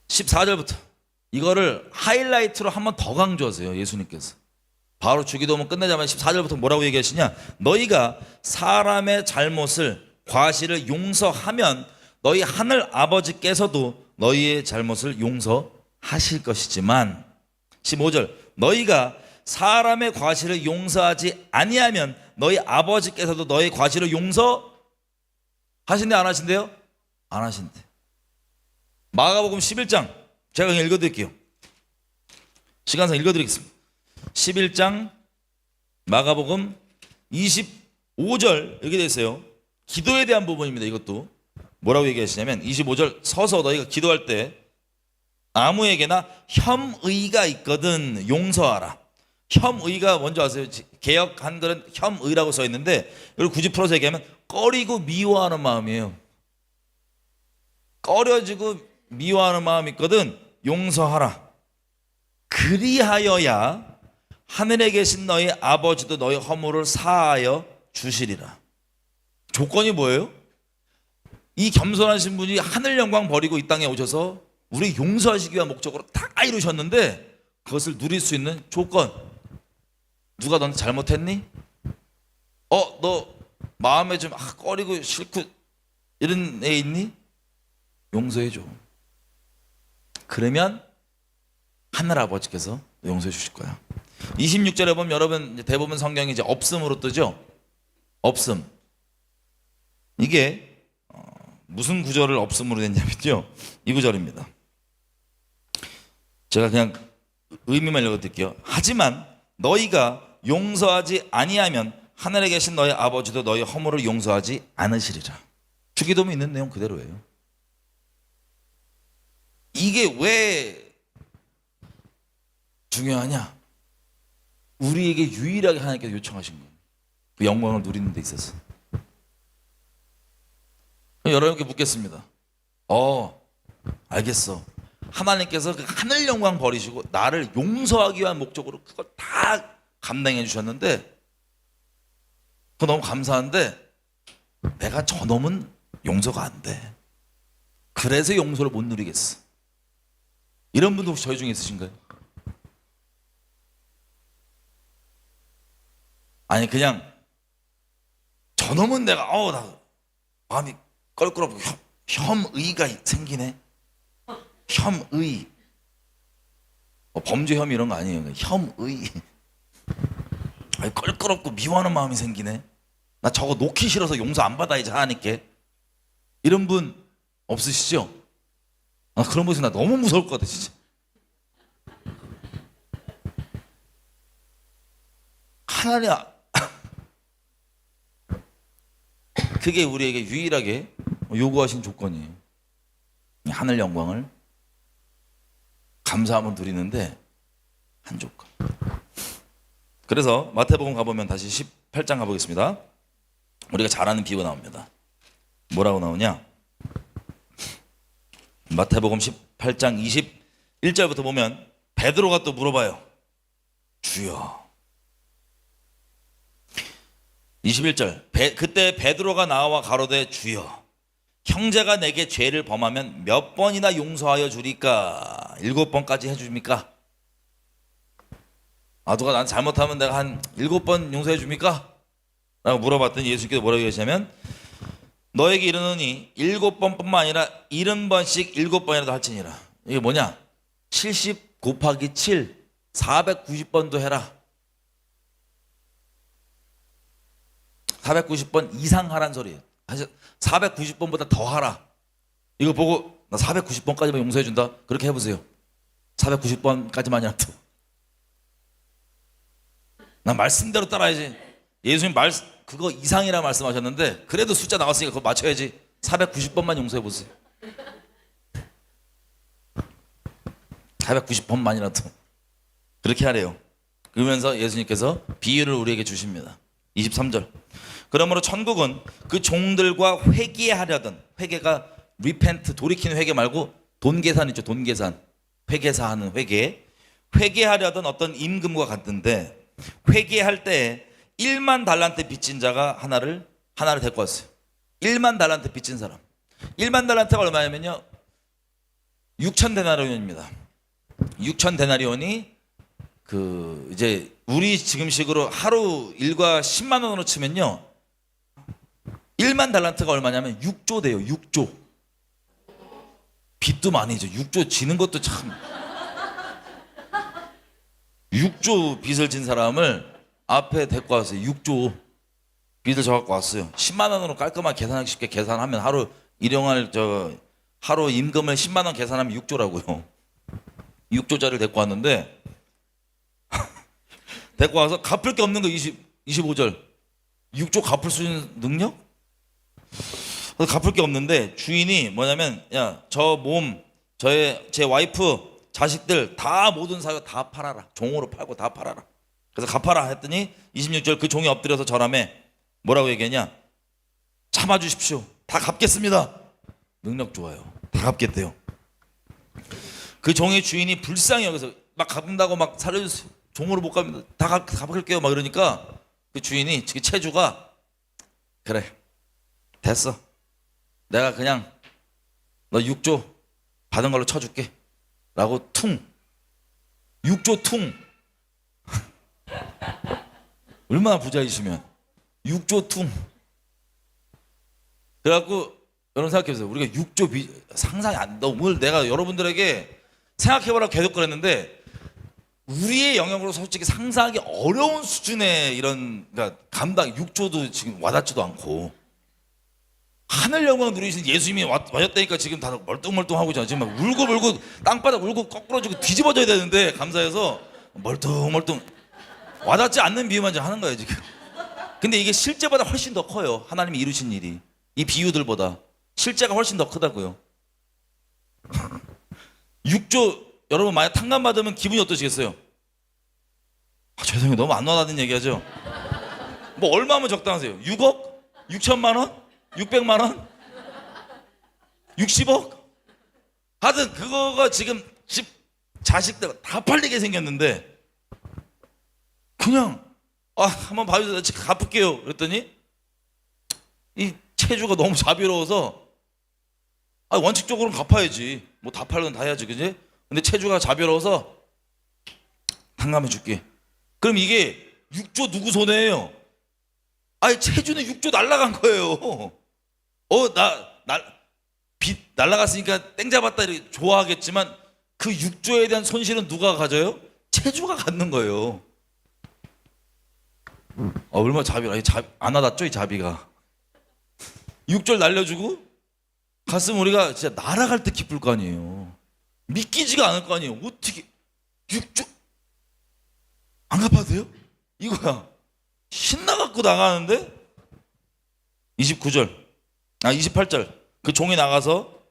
14절부터 이거를 하이라이트로 한 번 더 강조하세요. 예수님께서 바로 주기도문 끝내자마자 14절부터 뭐라고 얘기하시냐? 너희가 사람의 잘못을 과실을 용서하면 너희 하늘 아버지께서도 너희의 잘못을 용서하실 것이지만 15절 너희가 사람의 과실을 용서하지 아니하면 너희 아버지께서도 너희 과실을 용서하신대 안 하신대요? 안 하신대. 마가복음 11장 제가 그냥 읽어드릴게요. 시간상 읽어드리겠습니다. 11장 마가복음 25절 이렇게 되어 있어요. 기도에 대한 부분입니다. 이것도 뭐라고 얘기하시냐면 25절 서서 너희가 기도할 때 아무에게나 혐의가 있거든 용서하라. 혐의가 뭔지 아세요? 개역 한글은 혐의라고 써 있는데 이걸 굳이 풀어서 얘기하면 꺼리고 미워하는 마음이에요. 꺼려지고 미워하는 마음이 있거든 용서하라. 그리하여야 하늘에 계신 너희 아버지도 너희 허물을 사하여 주시리라. 조건이 뭐예요? 이 겸손하신 분이 하늘 영광 버리고 이 땅에 오셔서 우리 용서하시기 위한 목적으로 다 이루셨는데 그것을 누릴 수 있는 조건. 누가 너한테 잘못했니? 너 마음에 좀 꺼리고 싫고 이런 애 있니? 용서해줘. 그러면 하늘 아버지께서 용서해 주실 거야. 26절에 보면 여러분 대부분 성경이 이제 없음으로 뜨죠. 없음. 이게 무슨 구절을 없음으로 냈냐면요. 이 구절입니다. 제가 그냥 의미만 읽어드릴게요. 하지만 너희가 용서하지 아니하면 하늘에 계신 너희 아버지도 너희 허물을 용서하지 않으시리라. 주기도문에 있는 내용 그대로예요. 이게 왜 중요하냐? 우리에게 유일하게 하나님께서 요청하신 거예요. 그 영광을 누리는 데 있어서. 여러분께 묻겠습니다. 알겠어. 하나님께서 그 하늘 영광 버리시고 나를 용서하기 위한 목적으로 그걸 다 감당해 주셨는데 그거 너무 감사한데 내가 저놈은 용서가 안 돼. 그래서 용서를 못 누리겠어. 이런 분도 혹시 저희 중에 있으신가요? 아니 그냥 저놈은 내가 나 마음이 껄끄럽고 혐의가 생기네. 혐의. 범죄 혐의 이런 거 아니에요. 혐의. 껄끄럽고 미워하는 마음이 생기네. 나 저거 놓기 싫어서 용서 안 받아야지 하나님께. 이런 분 없으시죠? 그런 분이 나 너무 무서울 것 같아 진짜. 하나님 그게 우리에게 유일하게 요구하신 조건이에요. 하늘 영광을 감사함을 누리는데 한 조건. 그래서 마태복음 가보면 다시 18장 가보겠습니다. 우리가 잘 아는 비유가 나옵니다. 뭐라고 나오냐? 마태복음 18장 21절부터 보면 베드로가 또 물어봐요. 주여. 21절 그때 베드로가 나와 가로되 주여 형제가 내게 죄를 범하면 몇 번이나 용서하여 주리까? 7번까지 해줍니까? 누가 난 잘못하면 내가 한 7번 용서해 줍니까? 라고 물어봤더니 예수님께서 뭐라고 얘기하시냐면 너에게 이르노니 7번뿐만 아니라 70번씩 7번이라도 할지니라. 이게 뭐냐? 70 곱하기 7 490번도 해라. 490번 이상 하란 소리예요. 490번보다 더 하라. 이거 보고 나 490번까지만 용서해 준다. 그렇게 해보세요. 490번까지만이라도. 나 말씀대로 따라야지. 예수님 그거 이상이라 말씀하셨는데 그래도 숫자 나왔으니까 그거 맞춰야지. 490번만 용서해 보세요. 490번만이라도 그렇게 하래요. 그러면서 예수님께서 비유를 우리에게 주십니다. 23절. 그러므로 천국은 그 종들과 회개하려던, 회개가 repent, 돌이키는 회개 말고 돈 계산이죠. 돈 계산. 회계사하는 회개. 회개하려던 어떤 임금과 같은데, 회개할 때 1만 달란트 빚진 자가 하나를 데리고 왔어요. 1만 달란트 빚진 사람. 1만 달란트가 얼마냐면요, 6천 데나리온입니다. 6천 데나리온이 이제 우리 지금식으로 하루 일과 10만 원으로 치면요, 1만 달란트가 얼마냐면 6조 돼요. 6조. 빚도 많이 죠. 6조 지는 것도 참. 6조 빚을 진 사람을 앞에 데리고 왔어요. 6조 빚을 져갖고 왔어요. 10만 원으로 깔끔하게 계산하기 쉽게 계산하면 하루 하루 임금을 10만 원 계산하면 6조라고요. 6조짜리를 데리고 왔는데 데리고 와서 갚을 게 없는 거. 25절. 6조 갚을 수 있는 능력? 갚을 게 없는데 주인이 뭐냐면, 야, 제 와이프, 자식들 다 모든 사유 다 팔아라. 종으로 팔고 다 팔아라. 그래서 갚아라 했더니 26절 그 종이 엎드려서 절하매 뭐라고 얘기하냐? 참아주십시오. 다 갚겠습니다. 능력 좋아요. 다 갚겠대요. 그 종의 주인이 불쌍히 여기서 막 갚는다고 막 살려주세요. 종으로 못 갚니다. 다 갚을게요. 막 이러니까 그 주인이, 그 채주가, 그래, 됐어. 내가 그냥 너 6조 받은 걸로 쳐줄게. 라고 6조 퉁. 얼마나 부자이시면 6조 퉁. 그래갖고 여러분 생각해보세요. 우리가 6조 상상이 안 돼. 오늘 내가 여러분들에게 생각해보라고 계속 그랬는데 우리의 영역으로 솔직히 상상하기 어려운 수준의 이런, 그러니까 감당 6조도 지금 와닿지도 않고, 하늘 영광 누리신 예수님이 와셨다니까 지금 다 멀뚱멀뚱하고 있잖아. 지금 막 울고 땅바닥 울고 거꾸러지고 뒤집어져야 되는데 감사해서 멀뚱멀뚱 와닿지 않는 비유만 하는 거예요 지금. 근데 이게 실제보다 훨씬 더 커요. 하나님이 이루신 일이 이 비유들보다 실제가 훨씬 더 크다고요. 6조 여러분 만약 탕감 받으면 기분이 어떠시겠어요? 죄송해요, 너무 안 와닿는 얘기하죠. 뭐 얼마면 적당하세요? 6억? 6천만 원? 600만 원? 60억? 하여튼 그거가 지금 집 자식들 다 팔리게 생겼는데 그냥 한번 봐주세요. 제가 갚을게요. 그랬더니 이 채주가 너무 자비로워서 원칙적으로는 갚아야지. 뭐 다 팔면 다 해야지, 그지? 근데 채주가 자비로워서 탕감해 줄게. 그럼 이게 6조 누구 손해예요? 채주는 6조 날라간 거예요. 빚 날라갔으니까 땡 잡았다 이렇게 좋아하겠지만 그 6조에 대한 손실은 누가 가져요? 채주가 갖는 거예요. 얼마나 자비라. 안 와닿죠, 이 자비가. 6조를 날려주고 갔으면 우리가 진짜 날아갈 때 기쁠 거 아니에요. 믿기지가 않을 거 아니에요. 어떻게 6조 안 갚아도 돼요? 이거야. 신나갖고 나가는데 28절 그 종이 나가서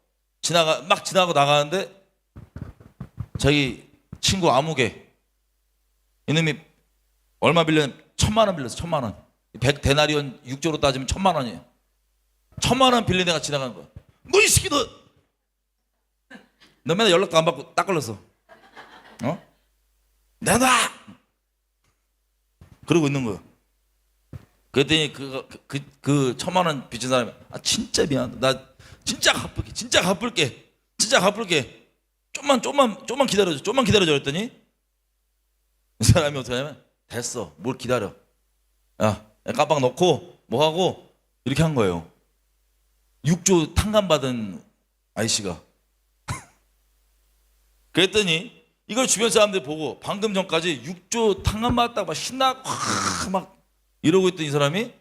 지나고 나가는데 자기 친구 아무개 이놈이 얼마 빌렸냐? 1,000만 원 빌렸어. 1,000만 원. 100데나리온 6조로 따지면 1,000만 원이에요. 1,000만 원 빌린 애가 지나가는 거야. 너 이 새끼 너 맨날 연락도 안 받고 딱 걸렸어. 내놔! 그러고 있는 거야. 그랬더니 그 1,000만 원 빚진 사람이 진짜 미안하다. 나 진짜 갚을게. 좀만 기다려줘. 그랬더니 이 사람이 어떻게 하냐면 됐어. 뭘 기다려. 야, 깜빡 넣고 뭐 하고 이렇게 한 거예요. 6조 탕감 받은 아이씨가. 그랬더니 이걸 주변 사람들이 보고 방금 전까지 6조 탕감 받았다고 막 신나고 막 이러고 있던 이 사람이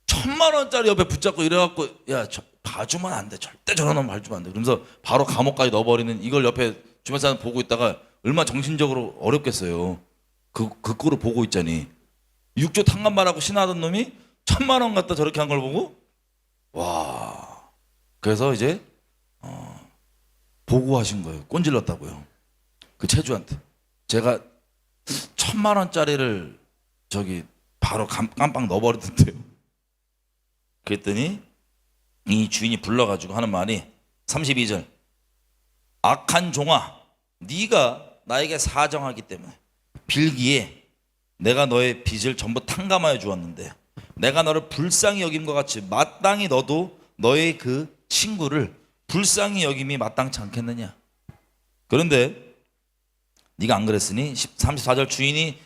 1,000만 원짜리 옆에 붙잡고 이래갖고 야, 봐주면 안 돼. 절대 저런 놈 봐주면 안 돼. 그러면서 바로 감옥까지 넣어버리는, 이걸 옆에 주변 사람 보고 있다가 얼마나 정신적으로 어렵겠어요. 그 꼴을 보고 있자니. 6조 탕감받라고 신하던 놈이 1,000만 원 갖다 저렇게 한 걸 보고 와. 그래서 이제 보고하신 거예요. 꼰질렀다고요. 그 채주한테. 제가 1,000만 원짜리를 저기 바로 깜빡 넣어버리던데요. 그랬더니 이 주인이 불러가지고 하는 말이 32절. 악한 종아, 네가 나에게 사정하기 때문에 빌기에 내가 너의 빚을 전부 탕감하여 주었는데 내가 너를 불쌍히 여김과 같이 마땅히 너도 너의 그 친구를 불쌍히 여김이 마땅치 않겠느냐. 그런데 네가 안 그랬으니 34절 주인이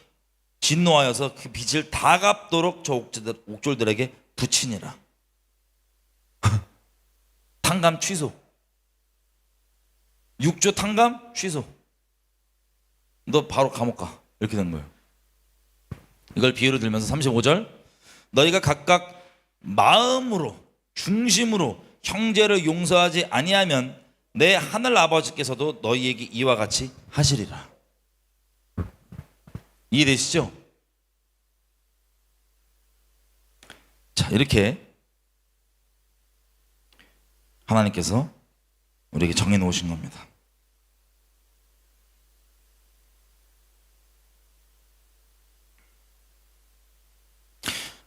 진노하여서 그 빚을 다 갚도록 저 옥졸들에게 붙이니라. 탕감 취소. 6조 탕감 취소. 너 바로 감옥 가. 이렇게 된 거예요. 이걸 비유로 들면서 35절. 너희가 각각 마음으로 중심으로 형제를 용서하지 아니하면 내 하늘 아버지께서도 너희에게 이와 같이 하시리라. 이해되시죠? 자, 이렇게 하나님께서 우리에게 정해 놓으신 겁니다.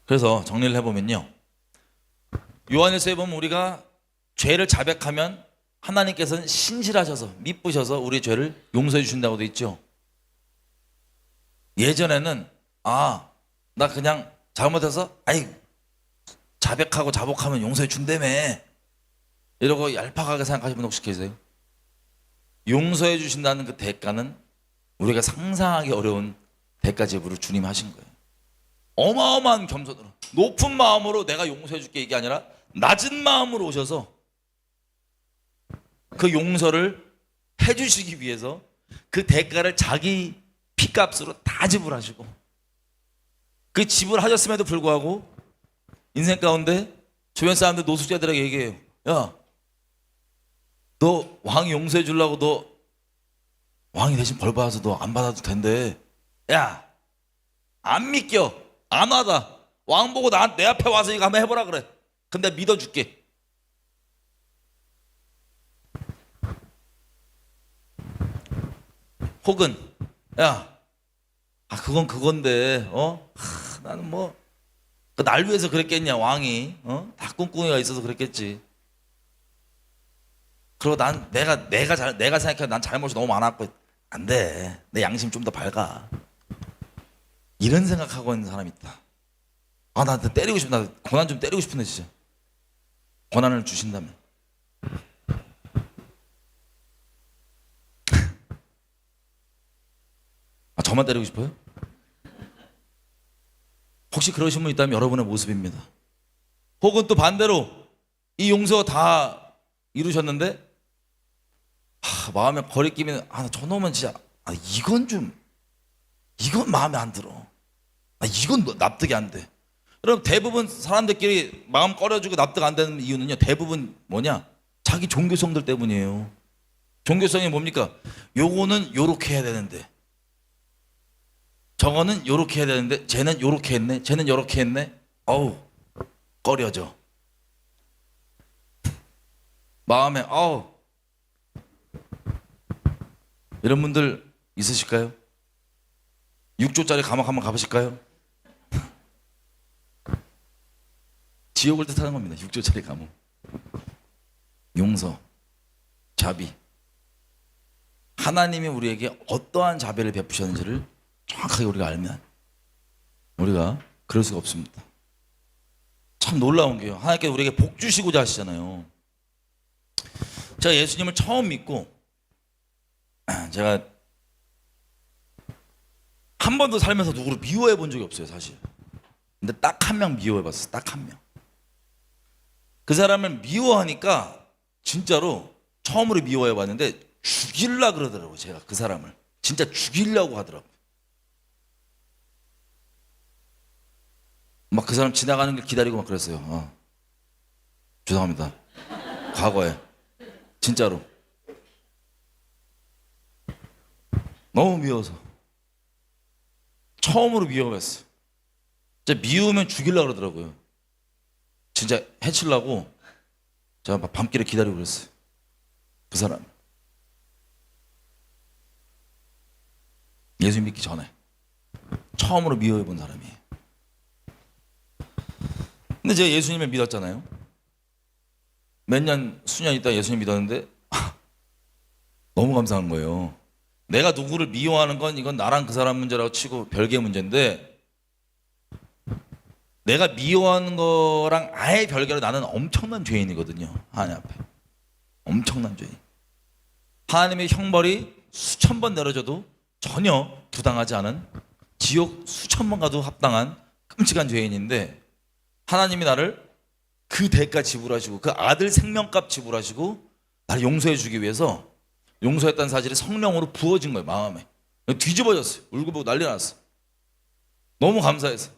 그래서 정리를 해보면요, 요한일서에 보면 우리가 죄를 자백하면 하나님께서는 신실하셔서 미쁘셔서 우리의 죄를 용서해 주신다고 돼 있죠. 예전에는 나 그냥 잘못해서 자백하고 자복하면 용서해 준다며 이러고 얄팍하게 생각하시는 분 혹시 계세요? 용서해 주신다는 그 대가는 우리가 상상하기 어려운 대가 지불을 주님 하신 거예요. 어마어마한 겸손으로 높은 마음으로 내가 용서해 줄게 이게 아니라 낮은 마음으로 오셔서 그 용서를 해주시기 위해서 그 대가를 자기 피값으로 다 지불하시고, 그 지불하셨음에도 불구하고 인생 가운데 주변 사람들 노숙자들에게 얘기해요. 야, 너 왕이 용서해 주려고 너 왕이 대신 벌 받아서 너 안 받아도 된대. 야, 안 믿겨. 안 와다. 왕 보고 내 앞에 와서 이거 한번 해보라 그래. 근데 믿어줄게. 혹은 야, 그건 그건데 나는 뭐 날 위해서 그랬겠냐 왕이 다 꿍꿍이가 있어서 그랬겠지. 그리고 내가 생각해 난 잘못이 너무 많았고 안 돼. 내 양심 좀 더 밝아. 이런 생각하고 있는 사람이 있다. 나 때리고 싶다. 나 고난 좀 때리고 싶은데 진짜. 고난을 주신다면. 저만 때리고 싶어요? 혹시 그러신 분 있다면 여러분의 모습입니다. 혹은 또 반대로 이 용서 다 이루셨는데 마음에 거리낌이 저놈은 진짜 이건 마음에 안 들어. 이건 납득이 안 돼. 그럼 대부분 사람들끼리 마음 꺼려주고 납득 안 되는 이유는요, 대부분 뭐냐? 자기 종교성들 때문이에요. 종교성이 뭡니까? 요거는 요렇게 해야 되는데, 저거는 요렇게 해야 되는데, 쟤는 요렇게 했네, 쟤는 요렇게 했네. 꺼려져. 마음에 이런 분들 있으실까요? 6조짜리 감옥 한번 가보실까요? 지옥을 뜻하는 겁니다. 6조짜리 감옥. 용서, 자비. 하나님이 우리에게 어떠한 자비를 베푸셨는지를 정확하게 우리가 알면 우리가 그럴 수가 없습니다. 참 놀라운 게요, 하나님께서 우리에게 복 주시고자 하시잖아요. 제가 예수님을 처음 믿고 제가 한 번도 살면서 누구를 미워해 본 적이 없어요, 사실. 근데 딱 한 명 미워해 봤어요. 딱 한 명. 그 사람을 미워하니까 진짜로 처음으로 미워해 봤는데 죽일라 그러더라고요. 제가 그 사람을 진짜 죽이려고 하더라고요. 막 그 사람 지나가는 길 기다리고 막 그랬어요. 죄송합니다. 과거에 진짜로 너무 미워서. 처음으로 미워했어요. 진짜 미우면 죽이려고 그러더라고요. 진짜 해치려고 제가 밤길에 기다리고 그랬어요. 그 사람 예수 믿기 전에 처음으로 미워해본 사람이에요. 근데 제가 예수님을 믿었잖아요. 몇 년, 수년 있다 예수님 믿었는데 너무 감사한 거예요. 내가 누구를 미워하는 건 이건 나랑 그 사람 문제라고 치고 별개의 문제인데, 내가 미워하는 거랑 아예 별개로 나는 엄청난 죄인이거든요. 하나님 앞에 엄청난 죄인. 하나님의 형벌이 수천 번 내려져도 전혀 부당하지 않은, 지옥 수천 번 가도 합당한 끔찍한 죄인인데, 하나님이 나를 그 대가 지불하시고 그 아들 생명값 지불하시고 나를 용서해 주기 위해서 용서했다는 사실이 성령으로 부어진 거예요. 마음에 뒤집어졌어요. 울고 보고 난리 났어. 너무 감사해서.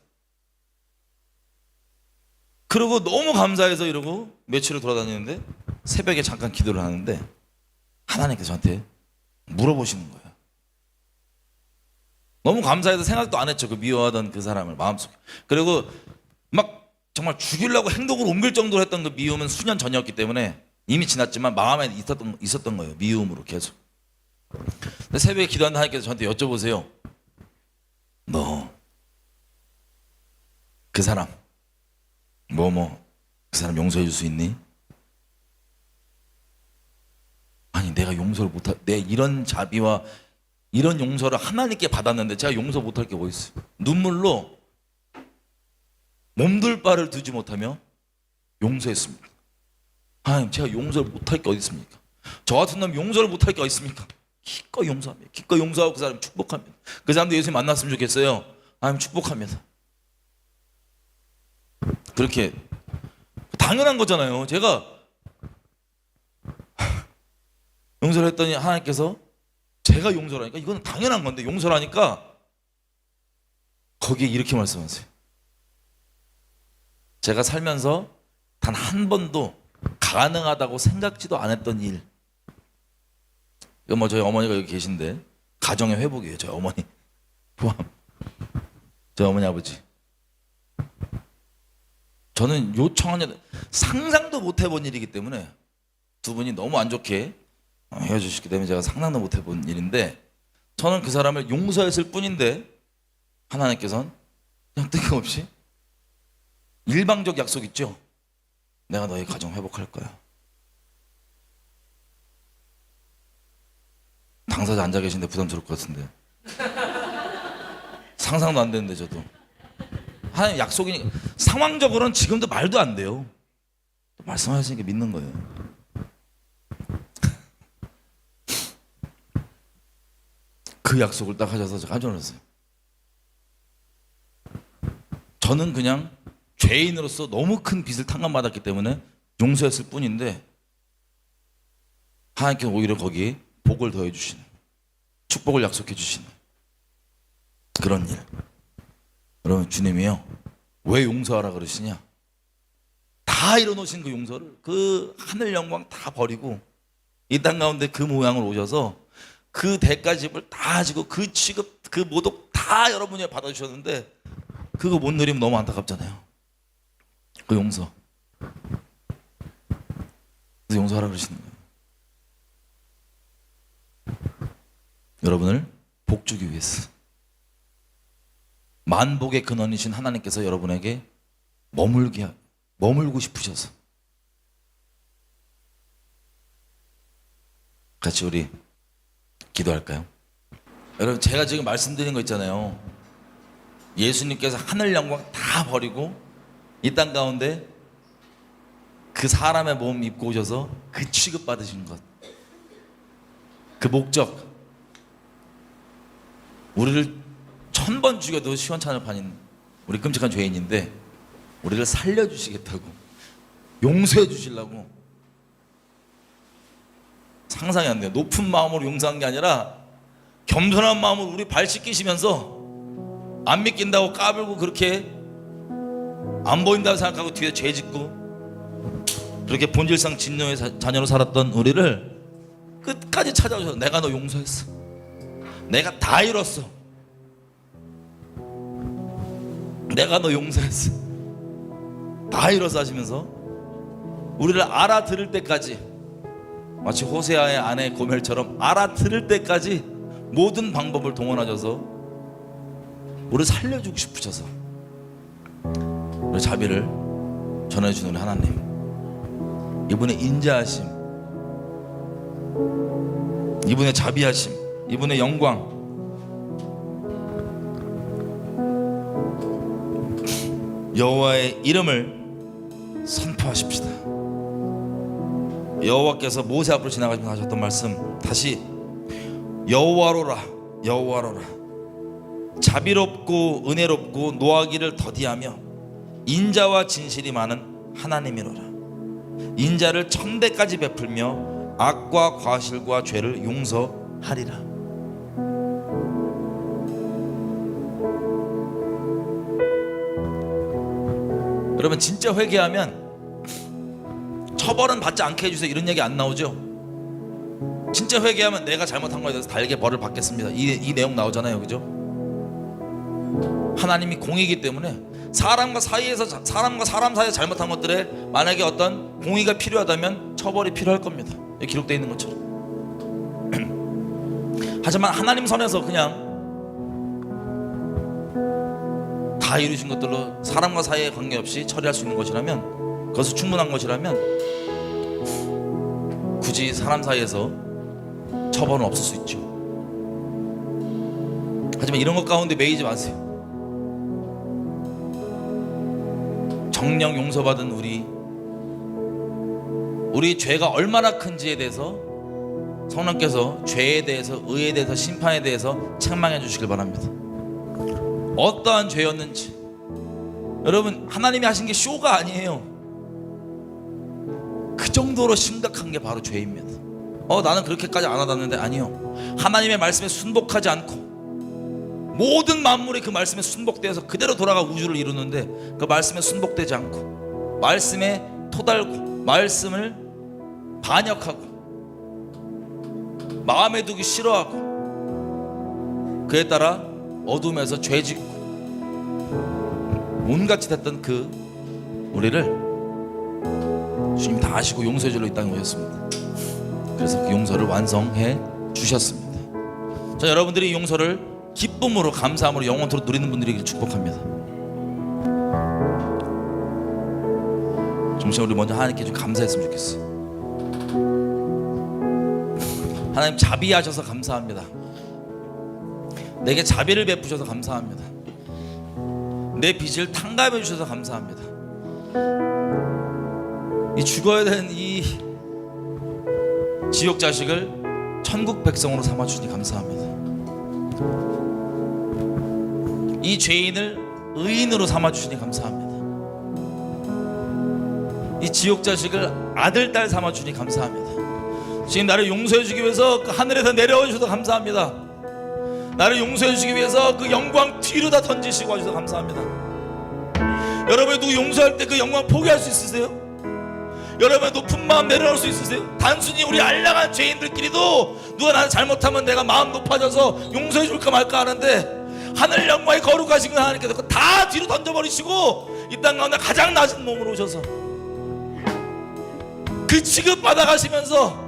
그리고 너무 감사해서 이러고 며칠을 돌아다니는데 새벽에 잠깐 기도를 하는데 하나님께서 저한테 물어보시는 거예요. 너무 감사해서 생각도 안 했죠. 그 미워하던 그 사람을 마음속에. 그리고 막 정말 죽이려고 행동을 옮길 정도로 했던 그 미움은 수년 전이었기 때문에 이미 지났지만 마음에 있었던 거예요. 미움으로 계속. 근데 새벽에 기도하는 하나님께서 저한테 여쭤보세요. 너 그 사람 그 사람 용서해 줄 수 있니? 아니 내가 용서를 못할, 내 이런 자비와 이런 용서를 하나님께 받았는데 제가 용서 못할 게 뭐 있어요? 눈물로 몸둘 바를 두지 못하며 용서했습니다. 하나님, 제가 용서를 못할 게 어디 있습니까? 저 같은 놈 용서를 못할 게 어디 있습니까? 기꺼이 용서합니다. 기꺼이 용서하고 그 사람 축복합니다. 그 사람도 예수님 만났으면 좋겠어요. 하나님 축복합니다. 그렇게 당연한 거잖아요. 제가 용서를 했더니 하나님께서 제가 용서를 하니까 이건 당연한 건데, 용서를 하니까 거기에 이렇게 말씀하세요. 제가 살면서 단 한 번도 가능하다고 생각지도 않았던 일. 이거 뭐 저희 어머니가 여기 계신데 가정의 회복이에요. 저희 어머니 포함. 저희 어머니 아버지. 저는 요청하는 상상도 못 해본 일이기 때문에 두 분이 너무 안 좋게 헤어지셨기 때문에 제가 상상도 못 해본 일인데, 저는 그 사람을 용서했을 뿐인데 하나님께서는 그냥 뜬금없이 일방적 약속 있죠. 내가 너희 가정 회복할 거야. 당사자 앉아 계신데 부담스러울 것 같은데. 상상도 안 되는데 저도. 하나님 약속이니까. 상황적으로는 지금도 말도 안 돼요. 말씀하시니까 믿는 거예요. 그 약속을 딱 하셔서 제가 깜짝 놀랐어요. 저는 그냥 죄인으로서 너무 큰 빚을 탕감받았기 때문에 용서했을 뿐인데 하나님께서 오히려 거기에 복을 더해 주시는, 축복을 약속해 주시는 그런 일. 여러분, 주님이요 왜 용서하라 그러시냐? 다 이뤄놓으신 그 용서를, 그 하늘 영광 다 버리고 이 땅 가운데 그 모양으로 오셔서 그 대가집을 다 지고 그 취급, 그 모독 다 여러분이 받아주셨는데 그거 못 누리면 너무 안타깝잖아요. 그 용서. 그래서 용서하라 그러시는 거예요. 여러분을 복 주기 위해서. 만복의 근원이신 하나님께서 여러분에게 머물고 싶으셔서. 같이 우리 기도할까요? 여러분, 제가 지금 말씀드린 거 있잖아요. 예수님께서 하늘 영광 다 버리고 이 땅 가운데 그 사람의 몸 입고 오셔서 그 취급 받으신 것, 그 목적. 우리를 1000번 죽여도 시원찮을 판인 우리 끔찍한 죄인인데 우리를 살려주시겠다고, 용서해 주시려고. 상상이 안 돼요. 높은 마음으로 용서한 게 아니라 겸손한 마음으로 우리 발 씻기시면서 안 믿긴다고 까불고 그렇게 안 보인다고 생각하고 뒤에 죄 짓고 그렇게 본질상 진노의 자녀로 살았던 우리를 끝까지 찾아오셔서 내가 너 용서했어. 내가 다 이뤘어. 내가 너 용서했어. 다 일어서 하시면서 우리를 알아들을 때까지, 마치 호세아의 아내 고멜처럼 알아들을 때까지 모든 방법을 동원하셔서 우리를 살려주고 싶으셔서 우리 자비를 전해주는 우리 하나님, 이분의 인자하심, 이분의 자비하심, 이분의 영광, 여호와의 이름을 선포하십시다. 여호와께서 모세 앞으로 지나가시면서 하셨던 말씀, 다시 여호와로라, 여호와로라, 자비롭고 은혜롭고 노하기를 더디하며 인자와 진실이 많은 하나님이로라. 인자를 천대까지 베풀며 악과 과실과 죄를 용서하리라. 여러분, 진짜 회개하면 처벌은 받지 않게 해주세요 이런 얘기 안 나오죠? 진짜 회개하면 내가 잘못한 거에 대해서 달게 벌을 받겠습니다, 이 내용 나오잖아요, 그죠? 하나님이 공의이기 때문에 사람과 사람 사이에 잘못한 것들에 만약에 어떤 공의가 필요하다면 처벌이 필요할 겁니다. 여기 기록되어 있는 것처럼. 하지만 하나님 선에서 그냥 다 이루신 것들로 사람과 사이에 관계없이 처리할 수 있는 것이라면, 그것이 충분한 것이라면 굳이 사람 사이에서 처벌은 없을 수 있죠. 하지만 이런 것 가운데 매이지 마세요. 정령 용서받은 우리 죄가 얼마나 큰지에 대해서 성령께서 죄에 대해서, 의에 대해서, 심판에 대해서 책망해 주시길 바랍니다. 어떠한 죄였는지. 여러분, 하나님이 하신 게 쇼가 아니에요. 그 정도로 심각한 게 바로 죄입니다. 나는 그렇게까지 안 하다는데, 아니요. 하나님의 말씀에 순복하지 않고 모든 만물이 그 말씀에 순복되어서 그대로 돌아가 우주를 이루는데, 그 말씀에 순복되지 않고 말씀에 토달고 말씀을 반역하고 마음에 두기 싫어하고 그에 따라 어둠에서 죄짓고 온갖 짓 했던 그 우리를 주님 다 아시고 용서해 주러 이 땅에 오셨습니다. 그래서 그 용서를 완성해 주셨습니다. 자, 여러분들이 이 용서를 기쁨으로, 감사함으로 영원토록 누리는 분들이길 축복합니다. 정신 우리 먼저 하나님께 좀 감사했으면 좋겠어요. 하나님, 자비하셔서 감사합니다. 내게 자비를 베푸셔서 감사합니다. 내 빚을 탕감해 주셔서 감사합니다. 이 죽어야 되는 이 지옥 자식을 천국 백성으로 삼아 주시니 감사합니다. 이 죄인을 의인으로 삼아 주시니 감사합니다. 이 지옥 자식을 아들, 딸 삼아 주니 감사합니다. 지금 나를 용서해 주기 위해서 그 하늘에서 내려와 주셔서 감사합니다. 나를 용서해 주기 위해서 그 영광 뒤로 다 던지시고 하셔서 감사합니다. 여러분이 누구 용서할 때 그 영광 포기할 수 있으세요? 여러분의 높은 마음 내려놓을 수 있으세요? 단순히 우리 알량한 죄인들끼리도 누가 나는 잘못하면 내가 마음 높아져서 용서해 줄까 말까 하는데, 하늘 영광이 거룩하신 하나님께서 다 뒤로 던져버리시고 이 땅 가운데 가장 낮은 몸으로 오셔서 그 취급 받아가시면서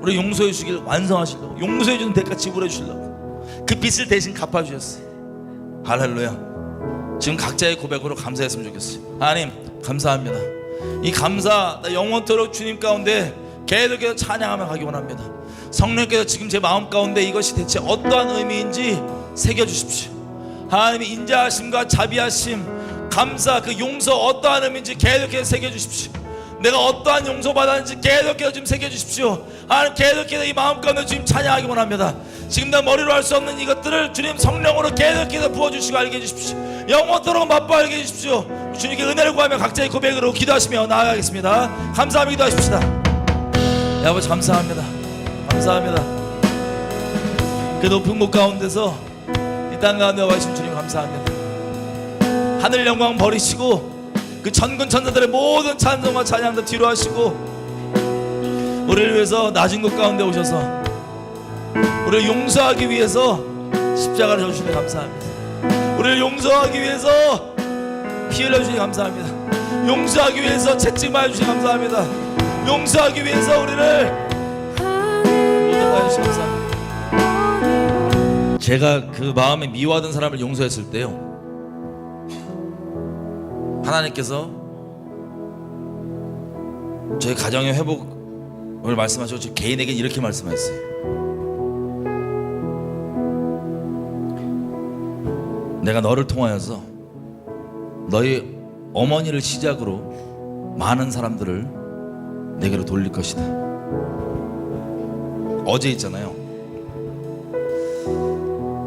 우리 용서해 주시길 완성하시려고, 용서해 주는 대가 지불해 주시려고 그 빚을 대신 갚아주셨어요. 할렐루야. 지금 각자의 고백으로 감사했으면 좋겠어요. 하나님 감사합니다. 이 감사 나 영원토록 주님 가운데 계속해서 찬양하며 가기 원합니다. 성령께서 지금 제 마음 가운데 이것이 대체 어떠한 의미인지 새겨주십시오. 하나님의 인자하심과 자비하심, 감사, 그 용서 어떠한 의미인지 계속해서 새겨주십시오. 내가 어떠한 용서받았는지 계속해서 좀 새겨주십시오. 하나님, 계속해서 이 마음 가운데 주님 찬양하기 원합니다. 지금 나 머리로 할 수 없는 이것들을 주님 성령으로 계속해서 부어주시고 알게 해주십시오. 영원토록 맛보 알게 해주십시오. 주님께 은혜를 구하며 각자의 고백으로 기도하시며 나아가겠습니다. 감사하며 기도하십시다. 네, 아버지 감사합니다. 감사합니다. 그 높은 곳 가운데서 이 땅 가운데 와 계신 주님 감사합니다. 하늘 영광 버리시고 그 천군 천사들의 모든 찬송과 찬양들 뒤로 하시고 우리를 위해서 낮은 곳 가운데 오셔서 우리를 용서하기 위해서 십자가를 져주시니 감사합니다. 우리를 용서하기 위해서 피 흘려주시니 감사합니다. 용서하기 위해서 채찍 맞아주시니 감사합니다. 용서하기 위해서 우리를 모든 거 해주시니 감사합니다. 제가 그 마음에 미워하던 사람을 용서했을 때요, 하나님께서 저희 가정의 회복을 말씀하시고 저 개인에게 이렇게 말씀하셨어요. 내가 너를 통하여서 너희 어머니를 시작으로 많은 사람들을 내게로 돌릴 것이다. 어제 있잖아요,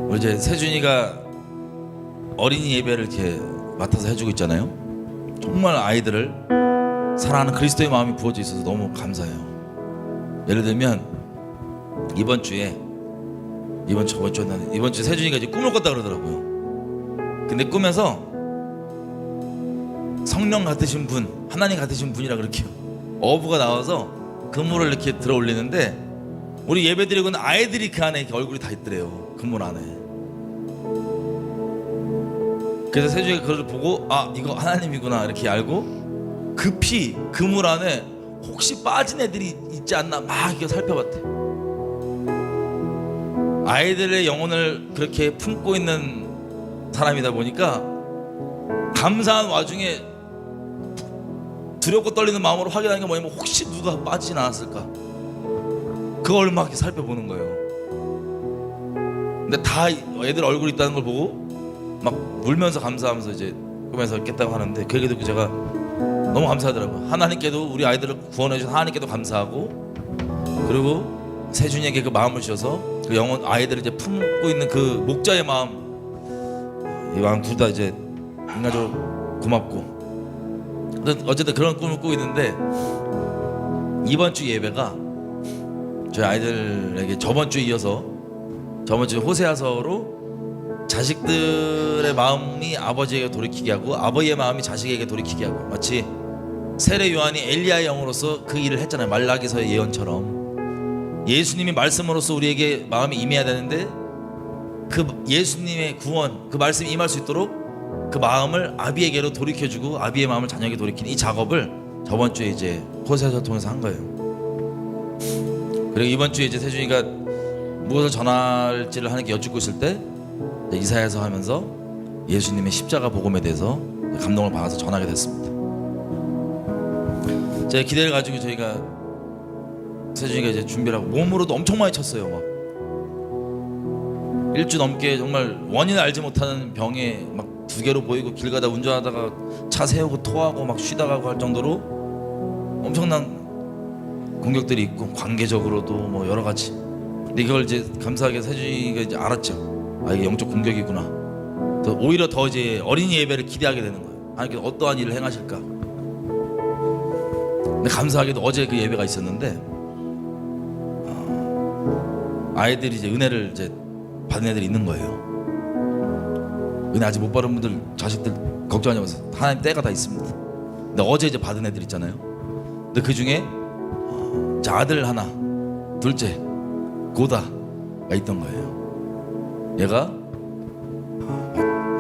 우리 이제 세준이가 어린이 예배를 이렇게 맡아서 해주고 있잖아요. 정말 아이들을 사랑하는 그리스도의 마음이 부어져 있어서 너무 감사해요. 예를 들면 이번 주에 세준이가 이제 꿈을 꿨다 그러더라고요. 근데 꿈에서 성령 같으신 분, 하나님 같으신 분이라 그렇게요, 어부가 나와서 그물을 이렇게 들어 올리는데 우리 예배 드리고 있는 아이들이 그 안에 이렇게 얼굴이 다 있더래요, 그물 안에. 그래서 세준이가 그걸 보고 아, 이거 하나님이구나 이렇게 알고 급히 그물 안에 혹시 빠진 애들이 있지 않나 막 이렇게 살펴봤대. 아이들의 영혼을 그렇게 품고 있는 사람이다 보니까 감사한 와중에 두렵고 떨리는 마음으로 확인하는 게 뭐냐면 혹시 누가 빠지진 않았을까, 그걸 막 이렇게 살펴보는 거예요. 근데 다 애들 얼굴이 있다는 걸 보고 막 울면서 감사하면서 이제 꿈에서 깼다고 하는데, 그 얘기 듣고 제가 너무 감사하더라고요. 하나님께도 우리 아이들을 구원해 주신 하나님께도 감사하고, 그리고 세준이에게 그 마음을 주셔서 그 영혼 아이들을 이제 품고 있는 그 목자의 마음, 이 마음 둘 다 이제 인간적으로 고맙고. 어쨌든 그런 꿈을 꾸고 있는데 이번 주 예배가 저희 아이들에게 저번 주에 이어서 저번 주 호세아서로 자식들의 마음이 아버지에게 돌이키게 하고 아버지의 마음이 자식에게 돌이키게 하고, 마치 세례 요한이 엘리야의 영으로서 그 일을 했잖아요. 말라기서의 예언처럼 예수님이 말씀으로써 우리에게 마음이 임해야 되는데 그 예수님의 구원, 그 말씀이 임할 수 있도록 그 마음을 아비에게로 돌이켜주고 아비의 마음을 자녀에게 돌이키는 이 작업을 저번 주에 이제 호세아서를 통해서 한 거예요. 그리고 이번 주에 이제 세준이가 무엇을 전할지를 하나님께 여쭙고 있을 때 이사야서 하면서 예수님의 십자가 복음에 대해서 감동을 받아서 전하게 됐습니다. 제가 기대를 가지고 저희가 세준이가 이제 준비를 하고 몸으로도 엄청 많이 쳤어요. 막 일주 넘게 정말 원인을 알지 못하는 병에 막 2개로 보이고 길 가다 운전하다가 차 세우고 토하고 막 쉬다 가고 할 정도로 엄청난 공격들이 있고 관계적으로도 뭐 여러 가지. 근데 이걸 이제 감사하게 세준이가 이제 알았죠. 아, 이게 영적 공격이구나. 오히려 더 이제 어린이 예배를 기대하게 되는 거예요. 하나님께서 어떠한 일을 행하실까. 근데 감사하게도 어제 그 예배가 있었는데 아이들이 이제 은혜를 이제 받은 애들이 있는 거예요. 은혜 아직 못 받은 분들, 자식들 걱정하지 마세요. 하나님 때가 다 있습니다. 근데 어제 이제 받은 애들 있잖아요. 근데 그 중에 아들 하나, 둘째 고다가 있던 거예요. 얘가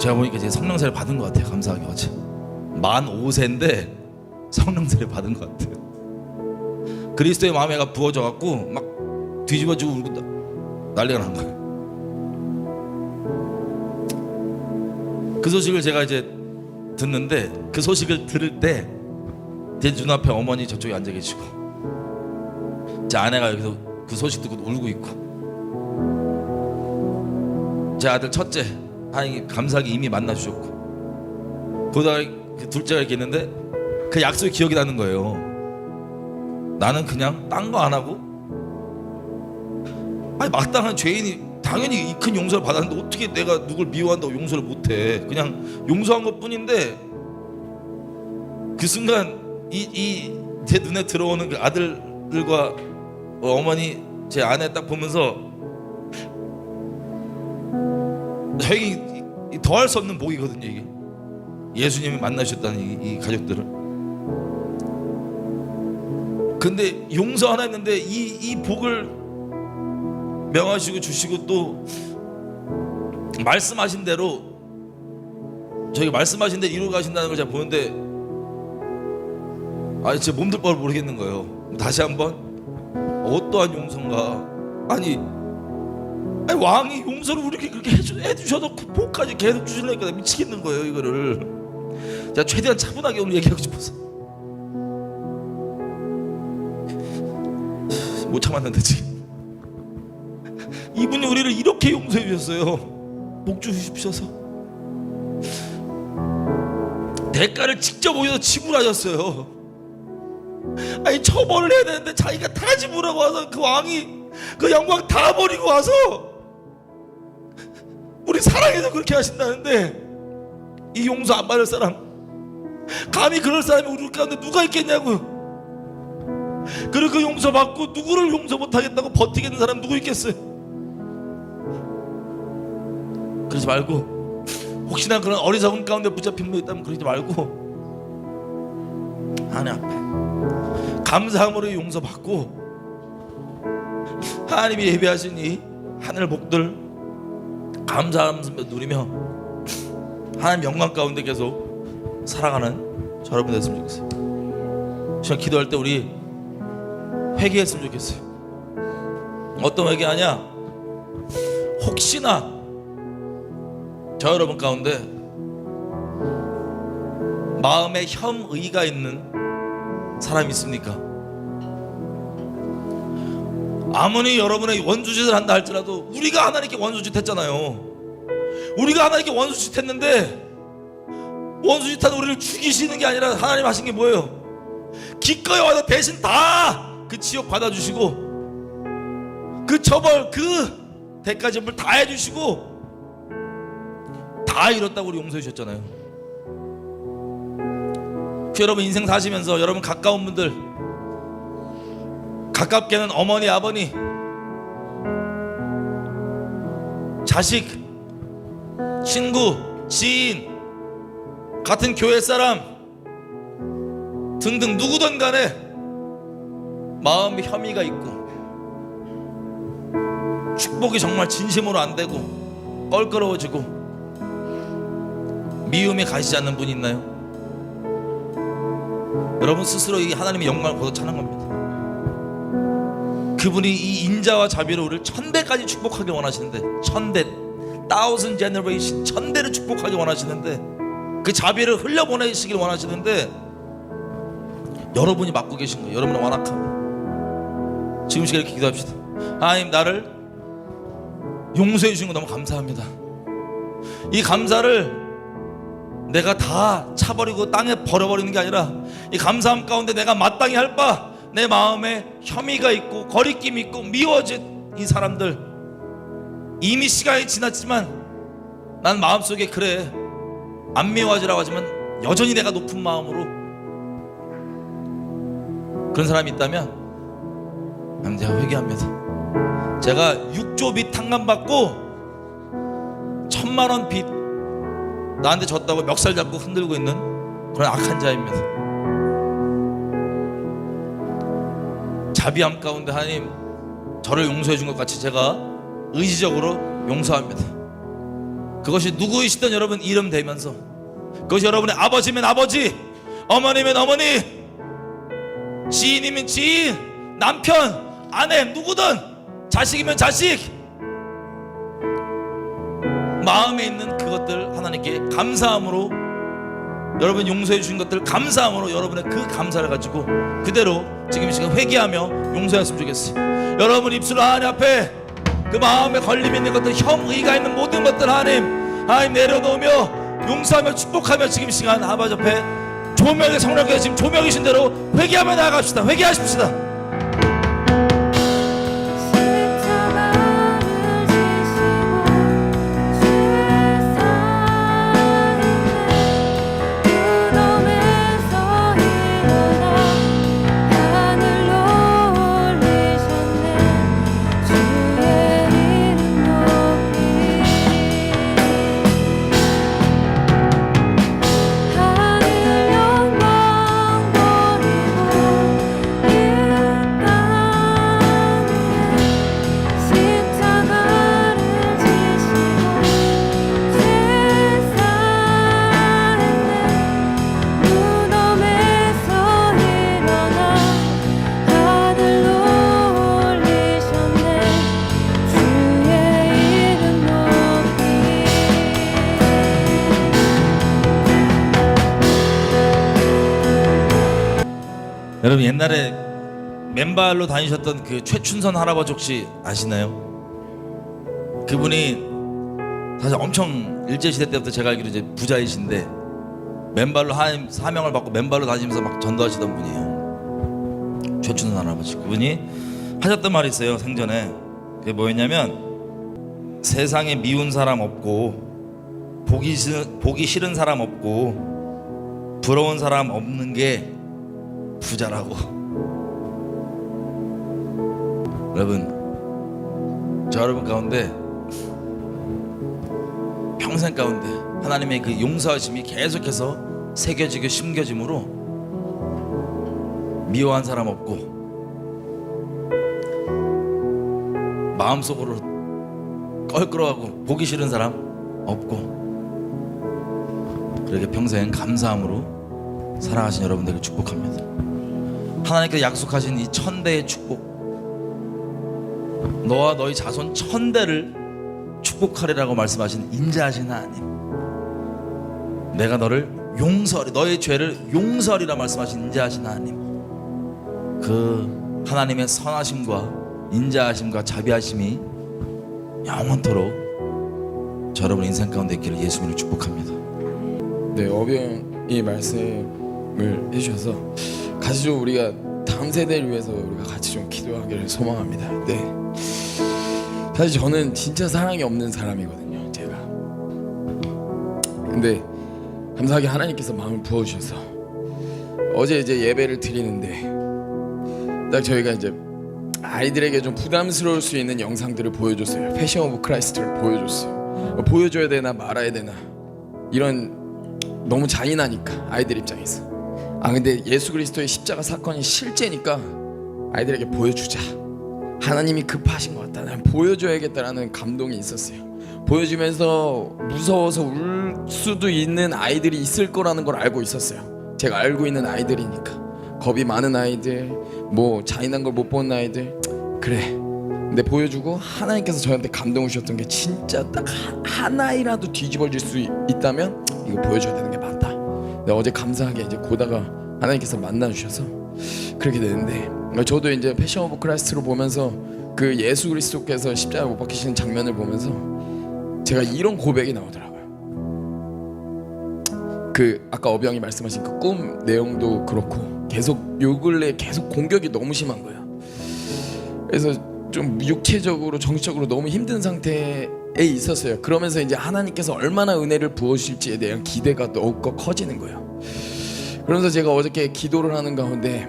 제가 보니까 이제 성령세를 받은 것 같아요. 감사하게 어제 만 5세인데 성령세를 받은 것 같아요. 그리스도의 마음에 얘가 부어져 갖고 막 뒤집어지고 울고 난리가 난 거예요. 그 소식을 제가 이제 듣는데 그 소식을 들을 때 제 눈앞에 어머니 저쪽에 앉아 계시고 제 아내가 여기서 그 소식 듣고 울고 있고, 제 아들 첫째 하나님 감사하게 이미 만나주셨고, 그러다가 그 둘째가 이렇게 있는데 그 약속이 기억이 나는 거예요. 나는 그냥 딴 거 안 하고, 아니 마땅한 죄인이 당연히 이 큰 용서를 받았는데 어떻게 내가 누굴 미워한다고 용서를 못해. 그냥 용서한 것 뿐인데 그 순간 제 눈에 들어오는 그 아들들과 어머니, 제 아내 딱 보면서 저에게 더할 수 없는 복이거든요. 이게 예수님이 만나셨다는 이 가족들을. 근데 용서 하나 했는데 이 복을 명하시고 주시고 또 말씀하신 대로 저희가 말씀하신 데 이루어 가신다는 걸 제가 보는데 제 몸둘 바를 모르겠는 거예요. 다시 한번 어떠한 용서인가? 아니 왕이 용서를 우리에게 그렇게 해주셔도 복까지 계속 주시려니까 미치겠는 거예요. 이거를 제가 최대한 차분하게 오늘 얘기하고 싶어서 못 참았는데 지금 이분이 우리를 이렇게 용서해 주셨어요. 복 주십셔서 대가를 직접 오셔서 지불하셨어요. 아니 처벌을 해야 되는데 자기가 다 지불하고 와서 그 왕이 그 영광 다 버리고 와서 우리 사랑해서 그렇게 하신다는데 이 용서 안 받을 사람, 감히 그럴 사람이 우리 가운데 누가 있겠냐고요. 그리고 그 용서 받고 누구를 용서 못하겠다고 버티겠는 사람 누구 있겠어요? 그러지 말고 혹시나 그런 어리석은 가운데 붙잡힌 분 있다면 그러지 말고 하나님 앞에 감사함으로 용서받고 하나님이 예비하신 이 하늘 복들 감사하면서 누리며 하나님 영광 가운데 계속 살아가는 저 여러분 됐으면 좋겠어요. 시간 기도할 때 우리 회개했으면 좋겠어요. 어떤 회개하냐? 혹시나 저 여러분 가운데 마음에 혐의가 있는 사람이 있습니까? 아무리 여러분의 원수짓을 한다 할지라도 우리가 하나님께 원수짓 했잖아요. 우리가 하나님께 원수짓 했는데 원수짓한 우리를 죽이시는 게 아니라 하나님 하신 게 뭐예요? 기꺼이 와서 대신 다 그 지옥 받아주시고 그 처벌 그 대가 지불 다 해주시고 다 이뤘다고 우리 용서해 주셨잖아요. 여러분 인생 사시면서 여러분 가까운 분들, 가깝게는 어머니, 아버니, 자식, 친구, 지인, 같은 교회 사람 등등 누구든 간에 마음에 혐의가 있고 축복이 정말 진심으로 안 되고 껄끄러워지고 미움에 가시지 않는 분이 있나요? 여러분 스스로 이 하나님의 영광을 거둬 차는 겁니다. 그분이 이 인자와 자비로 우리를 1000대까지 축복하길 원하시는데 1000대, 1000 generation, 1000대를 축복하길 원하시는데 그 자비를 흘려보내시길 원하시는데 여러분이 맡고 계신 거예요. 여러분의 완악함. 지금 시간에 이렇게 기도합시다. 하나님 나를 용서해 주신 거 너무 감사합니다. 이 감사를 내가 다 차버리고 땅에 버려버리는 게 아니라 이 감사함 가운데 내가 마땅히 할 바 내 마음에 혐의가 있고 거리낌이 있고 미워진 이 사람들 이미 시간이 지났지만 난 마음속에 그래 안 미워하지라고 하지만 여전히 내가 높은 마음으로 그런 사람이 있다면 제가 회개합니다. 제가 6조 빚 탕감받고 1000만원 빚 나한테 졌다고 멱살 잡고 흔들고 있는 그런 악한 자입니다. 자비함 가운데 하나님 저를 용서해 준 것 같이 제가 의지적으로 용서합니다. 그것이 누구이시든 여러분 이름 대면서 그것이 여러분의 아버지면 아버지, 어머니면 어머니, 지인이면 지인, 남편, 아내 누구든 자식이면 자식 마음에 있는 그것들 하나님께 감사함으로 여러분 용서해 주신 것들 감사함으로 여러분의 그 감사를 가지고 그대로 지금 이 시간 회개하며 용서했으면 좋겠어요. 여러분 입술 하나님 앞에 그 마음에 걸림 있는 것들 혐의가 있는 모든 것들 하나님 내려놓으며 용서하며 축복하며 지금 이 시간 아버지 앞에 조명의 성령께서 지금 조명이신 대로 회개하며 나아갑시다. 회개하십시다. 여러분 옛날에 맨발로 다니셨던 그 최춘선 할아버지 혹시 아시나요? 그분이 사실 엄청 일제시대 때부터 제가 알기로 이제 부자이신데 맨발로 하나님 사명을 받고 맨발로 다니면서 막 전도하시던 분이에요. 최춘선 할아버지. 그분이 하셨던 말이 있어요. 생전에. 그게 뭐였냐면 세상에 미운 사람 없고 보기 싫은 사람 없고 부러운 사람 없는 게 부자라고. 여러분, 저 여러분 가운데 평생 가운데 하나님의 그 용서하심이 계속해서 새겨지고 심겨짐으로 미워한 사람 없고 마음속으로 껄끄러워하고 보기 싫은 사람 없고 그렇게 평생 감사함으로 살아가신 여러분들을 축복합니다. 하나님께서 약속하신 이 천대의 축복, 너와 너희 자손 천대를 축복하리라고 말씀하신 인자하신 하나님, 내가 너를 용서하리, 너의 죄를 용서하리라 말씀하신 인자하신 하나님, 그 하나님의 선하심과 인자하심과 자비하심이 영원토록 저 여러분 인생 가운데 있기를 예수님을 축복합니다. 네, 어병이 말씀을 해주셔서 같이 좀 우리가 다음 세대를 위해서 우리가 같이 좀 기도하기를 소망합니다. 네, 사실 저는 진짜 사랑이 없는 사람이거든요, 제가. 근데 감사하게 하나님께서 마음을 부어주셔서 어제 이제 예배를 드리는데 딱 저희가 이제 아이들에게 좀 부담스러울 수 있는 영상들을 보여줬어요. 패션 오브 크라이스트를 보여줬어요. 보여줘야 되나 말아야 되나 이런 너무 잔인하니까 아이들 입장에서. 근데 예수 그리스도의 십자가 사건이 실제니까 아이들에게 보여주자. 하나님이 급하신 것 같다. 난 보여줘야겠다라는 감동이 있었어요. 보여주면서 무서워서 울 수도 있는 아이들이 있을 거라는 걸 알고 있었어요. 제가 알고 있는 아이들이니까. 겁이 많은 아이들, 뭐 잔인한 걸 못 보는 아이들, 그래. 근데 보여주고 하나님께서 저한테 감동을 주셨던 게 진짜 딱 하나이라도 뒤집어질 수 있다면 이거 보여줘야 되는 게 맞다. 근데 어제 감사하게 이제 고다가 하나님께서 만나 주셔서 그렇게 되는데, 저도 이제 패션 오브 크라이스트로 보면서 그 예수 그리스도께서 십자가에 못 박히시는 장면을 보면서 제가 이런 고백이 나오더라고요. 그 아까 어병이 말씀하신 그 꿈 내용도 그렇고 계속 요 근래 계속 공격이 너무 심한 거예요. 그래서 좀 육체적으로 정신적으로 너무 힘든 상태에 있었어요. 그러면서 이제 하나님께서 얼마나 은혜를 부어주실지에 대한 기대가 더욱더 커지는 거예요. 그러면서 제가 어저께 기도를 하는 가운데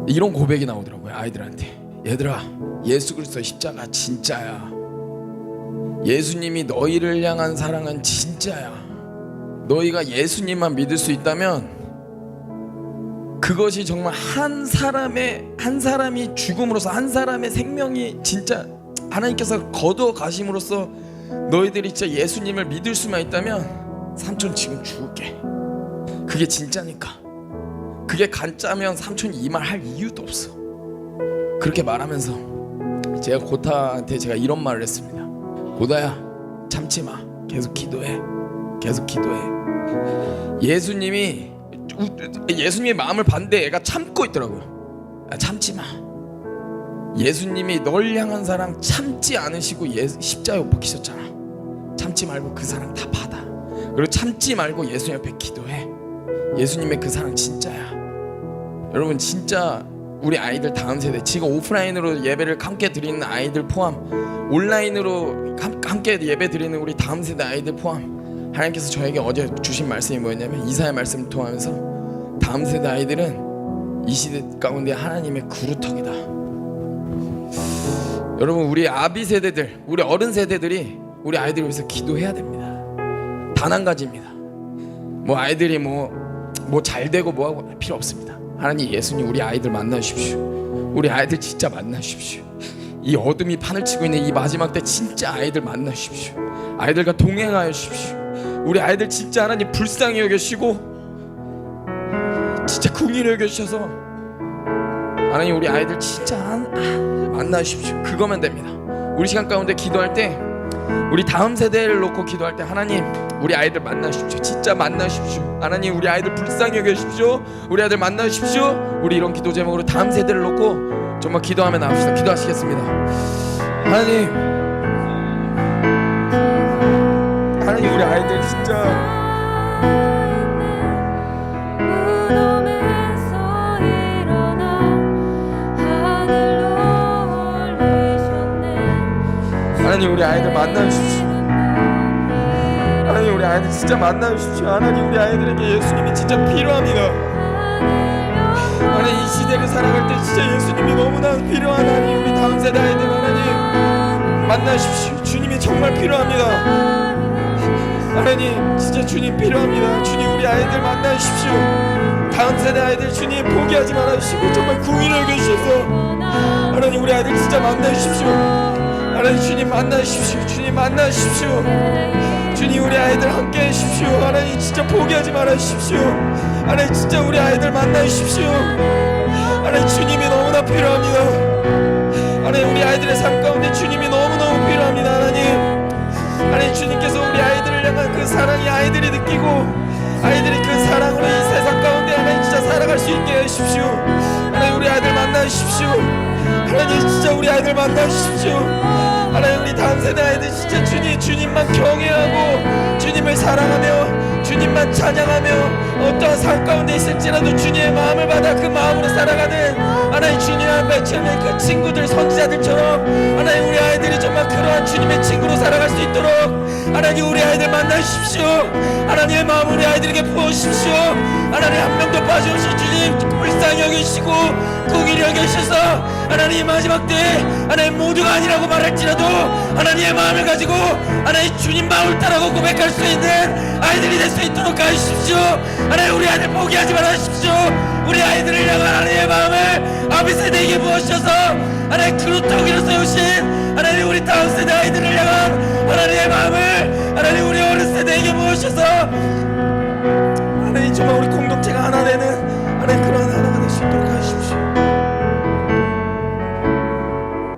이런 고백이 나오더라고요. 아이들한테, 얘들아, 예수 그리스도의 십자가 진짜야. 예수님이 너희를 향한 사랑은 진짜야. 너희가 예수님만 믿을 수 있다면 그것이 정말 한 사람이 죽음으로써 한 사람의 생명이 진짜 하나님께서 거둬 가심으로써 너희들이 진짜 예수님을 믿을 수만 있다면 삼촌 지금 죽을게. 그게 진짜니까. 그게 가짜면 삼촌이 이 말 할 이유도 없어. 그렇게 말하면서 제가 고타한테 제가 이런 말을 했습니다. 고다야, 참지 마. 계속 기도해. 계속 기도해. 예수님의 마음을 봤는데 애가 참고 있더라고요. 참지 마. 예수님이 널 향한 사랑 참지 않으시고 십자가에 못 박히셨잖아. 참지 말고 그 사랑 다 받아. 그리고 참지 말고 예수님 앞에 기도해. 예수님의 그 사랑 진짜야. 여러분, 진짜 우리 아이들 다음 세대, 지금 오프라인으로 예배를 함께 드리는 아이들 포함, 온라인으로 함께 예배 드리는 우리 다음 세대 아이들 포함, 하나님께서 저에게 어제 주신 말씀이 뭐였냐면 이사야 말씀을 통하면서 다음 세대 아이들은 이 시대 가운데 하나님의 그루터기다. 여러분, 우리 아비 세대들, 우리 어른 세대들이 우리 아이들을 위해서 기도해야 됩니다. 단 한 가지입니다. 뭐 아이들이 뭐 잘 되고 뭐하고 필요 없습니다. 하나님, 예수님 우리 아이들 만나주십시오. 우리 아이들 진짜 만나주십시오. 이 어둠이 판을 치고 있는 이 마지막 때 진짜 아이들 만나주십시오. 아이들과 동행하여 주십시오. 우리 아이들 진짜 하나님 불쌍히 여겨주시고 진짜 긍휼히 여겨주셔서 하나님 우리 아이들 진짜 만나주십시오. 그거면 됩니다. 우리 시간 가운데 기도할 때 우리 다음 세대를 놓고 기도할 때 하나님 우리 아이들 만나십시오. 진짜 만나십시오. 하나님 우리 아이들 불쌍히 여겨주십시오. 우리 아이들 만나십시오. 우리 이런 기도 제목으로 다음 세대를 놓고 정말 기도하며 나갑시다. 기도하시겠습니다. 하나님 우리 아이들 진짜 하나님 우리 아이들 만나주십시오. 하나님 우리 아이들 진짜 만나주십시오. 하나님 우리 아이들에게 예수님이 진짜 필요합니다. 하나님 이 시대를 살아갈 때 진짜 예수님이 너무나 필요한 하나님 우리 다음 세대 아이들 하나님 만나십시오. 주님이 정말 필요합니다. 하나님 진짜 주님 필요합니다. 주님 우리 아이들 만나주십시오. 다음 세대 아이들 주님 포기하지 말아주시고 정말 궁일을 여겨주셔서 하나님 우리 아이들 진짜 만나주십시오. 하나님 주님 만나주십시오. 주님 만나주십시오. 주님 우리 아이들 함께 해주십시오. 하나님 진짜 포기하지 말아주십시오. 하나님 진짜 우리 아이들 만나주십시오. 하나님 주님이 너무나 필요합니다. 하나님 우리 아이들의 삶 가운데 주님이 너무너무 필요합니다. 하나님 주님께서 우리 아이들을 향한 그 사랑이 아이들이 느끼고 아이들이 그 사랑으로 이 세상 가운데 하나님 진짜 살아갈 수 있게 해주십시오. 하나님 우리 아이들 만나주십시오. 하나님 진짜 우리 아이들 만나주십시오. 하나님 우리 다음 세대 아이들 진짜 주님만 경외하고 주님을 사랑하며 주님만 찬양하며 어떠한 삶 가운데 있을지라도 주님의 마음을 받아 그 마음으로 살아가는 하나님 주님 앞에 처음에 그 친구들 선지자들처럼 하나님 우리 아이들이 정말 그러한 주님의 친구로 살아갈 수 있도록 하나님 우리 아이들 만나주십시오. 하나님의 마음 우리 아이들에게 부어주십시오. 하나님 한 명도 빠짐없이 주님 불쌍히 여기시고 궁일이 여기셔서 하나님 마지막 때에 하나님 모두가 아니라고 말할지라도 하나님의 마음을 가지고 하나님 주님 마음을 따라고 고백할 수 있는 아이들이 될 수 있도록 가주십시오. 하나님 우리 아이들 포기하지 말아주십시오. 우리 아이들을 향한 하나님의 마음을 아비 세대에게 부어주셔서 하나님 그루터기 위로 세우신 하나님 우리 다음 세대 아이들을 향한 하나님의 마음을 하나님 우리 어른 세대에게 부어주셔서 하나님 정말 우리 공동체가 하나 되는 하나님 그런 하나가 될 수 있도록 하십시오.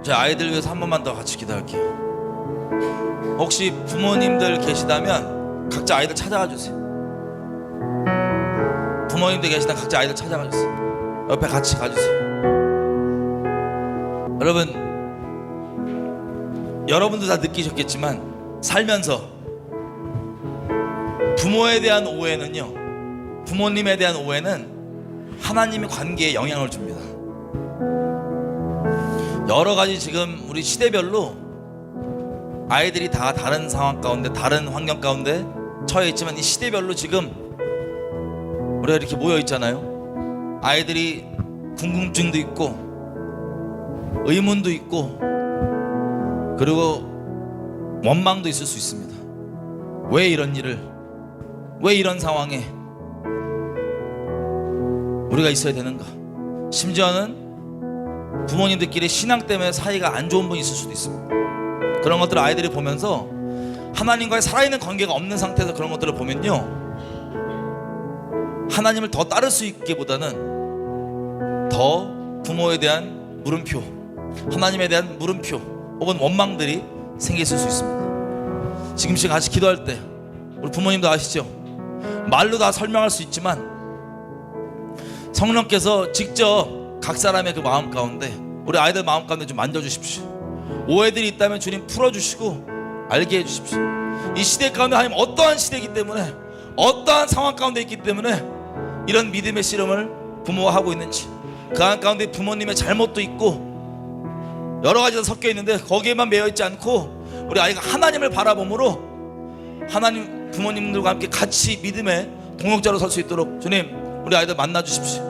제 아이들 위해서 한 번만 더 같이 기도할게요. 혹시 부모님들 계시다면 각자 아이들 찾아가 주세요. 부모님들 계시다면 각자 아이들 찾아가 주세요. 옆에 같이 가주세요. 여러분도 다 느끼셨겠지만 살면서 부모에 대한 오해는요, 부모님에 대한 오해는 하나님의 관계에 영향을 줍니다. 여러 가지 지금 우리 시대별로 아이들이 다 다른 상황 가운데 다른 환경 가운데 처해 있지만 이 시대별로 지금 우리가 이렇게 모여 있잖아요. 아이들이 궁금증도 있고 의문도 있고 그리고 원망도 있을 수 있습니다. 왜 이런 일을, 왜 이런 상황에 우리가 있어야 되는가? 심지어는 부모님들끼리 신앙 때문에 사이가 안 좋은 분이 있을 수도 있습니다. 그런 것들을 아이들이 보면서 하나님과의 살아있는 관계가 없는 상태에서 그런 것들을 보면요, 하나님을 더 따를 수 있기보다는 더 부모에 대한 물음표, 하나님에 대한 물음표 혹은 원망들이 생겼을 수 있습니다. 지금 같이 기도할 때 우리 부모님도 아시죠? 말로 다 설명할 수 있지만 성령께서 직접 각 사람의 그 마음 가운데 우리 아이들 마음 가운데 좀 만져주십시오. 오해들이 있다면 주님 풀어주시고 알게 해주십시오. 이 시대 가운데 하나님 어떠한 시대이기 때문에 어떠한 상황 가운데 있기 때문에 이런 믿음의 씨름을 부모와 하고 있는지, 그 안 가운데 부모님의 잘못도 있고 여러 가지가 섞여 있는데 거기에만 매여 있지 않고 우리 아이가 하나님을 바라봄으로 하나님 부모님들과 함께 같이 믿음의 동역자로 설 수 있도록 주님 우리 아이들 만나 주십시오.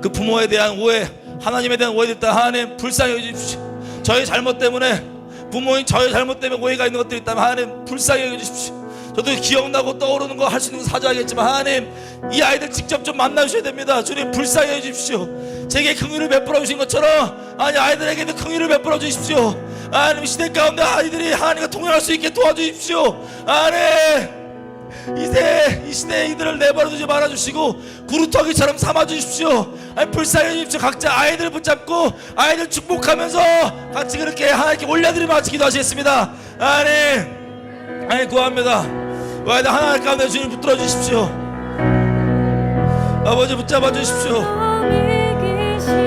그 부모에 대한 오해, 하나님에 대한 오해들 있다 하나님 불쌍히 여겨주십시오. 저의 잘못 때문에 부모님 저의 잘못 때문에 오해가 있는 것들이 있다면 하나님 불쌍히 여겨주십시오. 저도 기억나고 떠오르는 거 할 수 있는 거 사줘야겠지만 하나님 이 아이들 직접 좀 만나주셔야 됩니다. 주님 불쌍히 해주십시오. 제게 긍휼을 베풀어 주신 것처럼 아니 아이들에게도 긍휼을 베풀어 주십시오. 하나님 시대 가운데 아이들이 하나님과 동행할 수 있게 도와주십시오. 하나님 이 시대에 이들을 내버려 두지 말아주시고 구루터기처럼 삼아주십시오. 아니 불쌍히 해주십시오. 각자 아이들을 붙잡고 아이들 축복하면서 같이 그렇게 하나님께 올려드리며 같이 기도하시겠습니다. 아니 구합니다. 아이들 하나님 가운데 주님 붙들어 주십시오. 아버지 붙잡아 주십시오.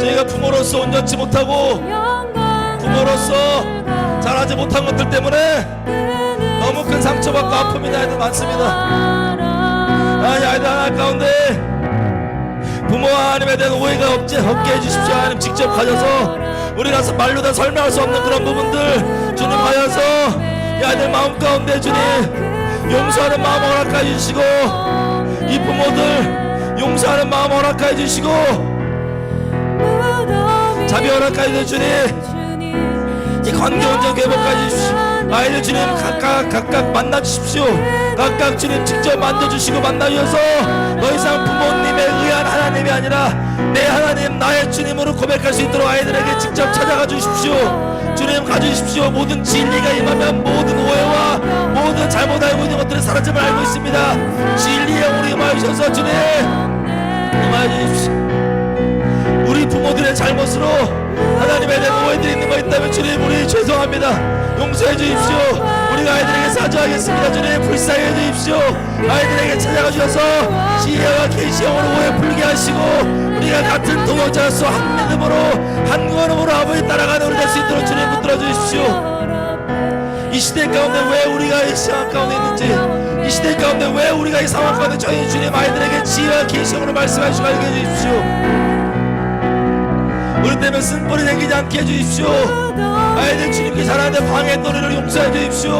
저희가 부모로서 온전치 못하고 부모로서 잘하지 못한 것들 때문에 너무 큰 상처받고 아픔이 나이들 많습니다. 아이들 하나님 가운데 부모와 하나님에 대한 오해가 없게 해주십시오. 하나님 직접 가셔서 우리가 말로 다 설명할 수 없는 그런 부분들 주님 하여서 이 아이들 마음 가운데 주님 용서하는 마음 허락해 주시고 이 부모들 용서하는 마음 허락해 주시고 자비 허락해 주시고 주님 이 관계 온전 회복해 주십시오. 아이들 주님 각각 만나 주십시오. 각각 주님 직접 만져주시고 만나주셔서 더 이상 부모님에 의한 하나님이 아니라 내 하나님 나의 주님으로 고백할 수 있도록 아이들에게 직접 찾아가 주십시오. 주님 가주십시오. 모든 진리가 임하면 모든 오해와 모든 잘못 알고 있는 것들을 사라짐을 알고 있습니다. 진리의 영으로 임하셔서 주님 임하여 주십시오. 우리 부모들의 잘못으로 하나님에 대한 오해들이 있는 거 있다면 주님 우리 죄송합니다. 용서해 주십시오. 우리가 아이들에게 사죄하겠습니다. 주님 불쌍해 주십시오. 아이들에게 찾아가 주셔서 지혜와 계시형으로 오해 풀게 하시고 우리가 같은 동역자로서 한 믿음으로 한 걸음으로 아버지 따라가는 우리 될 수 있도록 주님 붙들어 주십시오. 이 시대 가운데 왜 우리가 이 상황 가운데 있는지 이 시대 가운데 왜 우리가 이 상황 가운데 저희 주님 아이들에게 지혜와 계시형으로 말씀하시고 알게 해주십시오. 우리 때문에 쓴뿌리 생기지 않게 해주십시오. 아이들 주님께 잘하는데 방해했던 우리를 용서해 주십시오.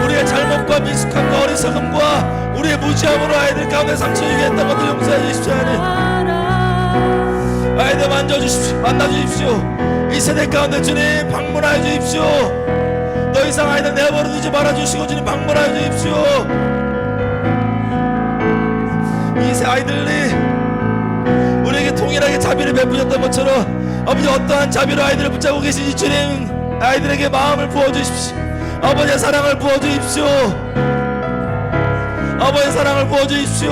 우리의 잘못과 미숙함과 어리석음과 우리의 무지함으로 아이들 가운데 상처 주게 했던 것들 용서해 주십시오. 아이들 만져주십시오. 만나주십시오. 이 세대 가운데 주님 방문하여 주십시오. 더 이상 아이들 내버려 두지 말아주시고 주님 방문하여 주십시오. 이 아이들이 우리에게 동일하게 자비를 베푸셨던 것처럼 아버지 어떠한 자비로 아이들을 붙잡고 계신지 주님 아이들에게 마음을 부어주십시오. 아버지의 사랑을 부어주십시오. 아버지의 사랑을 부어주십시오.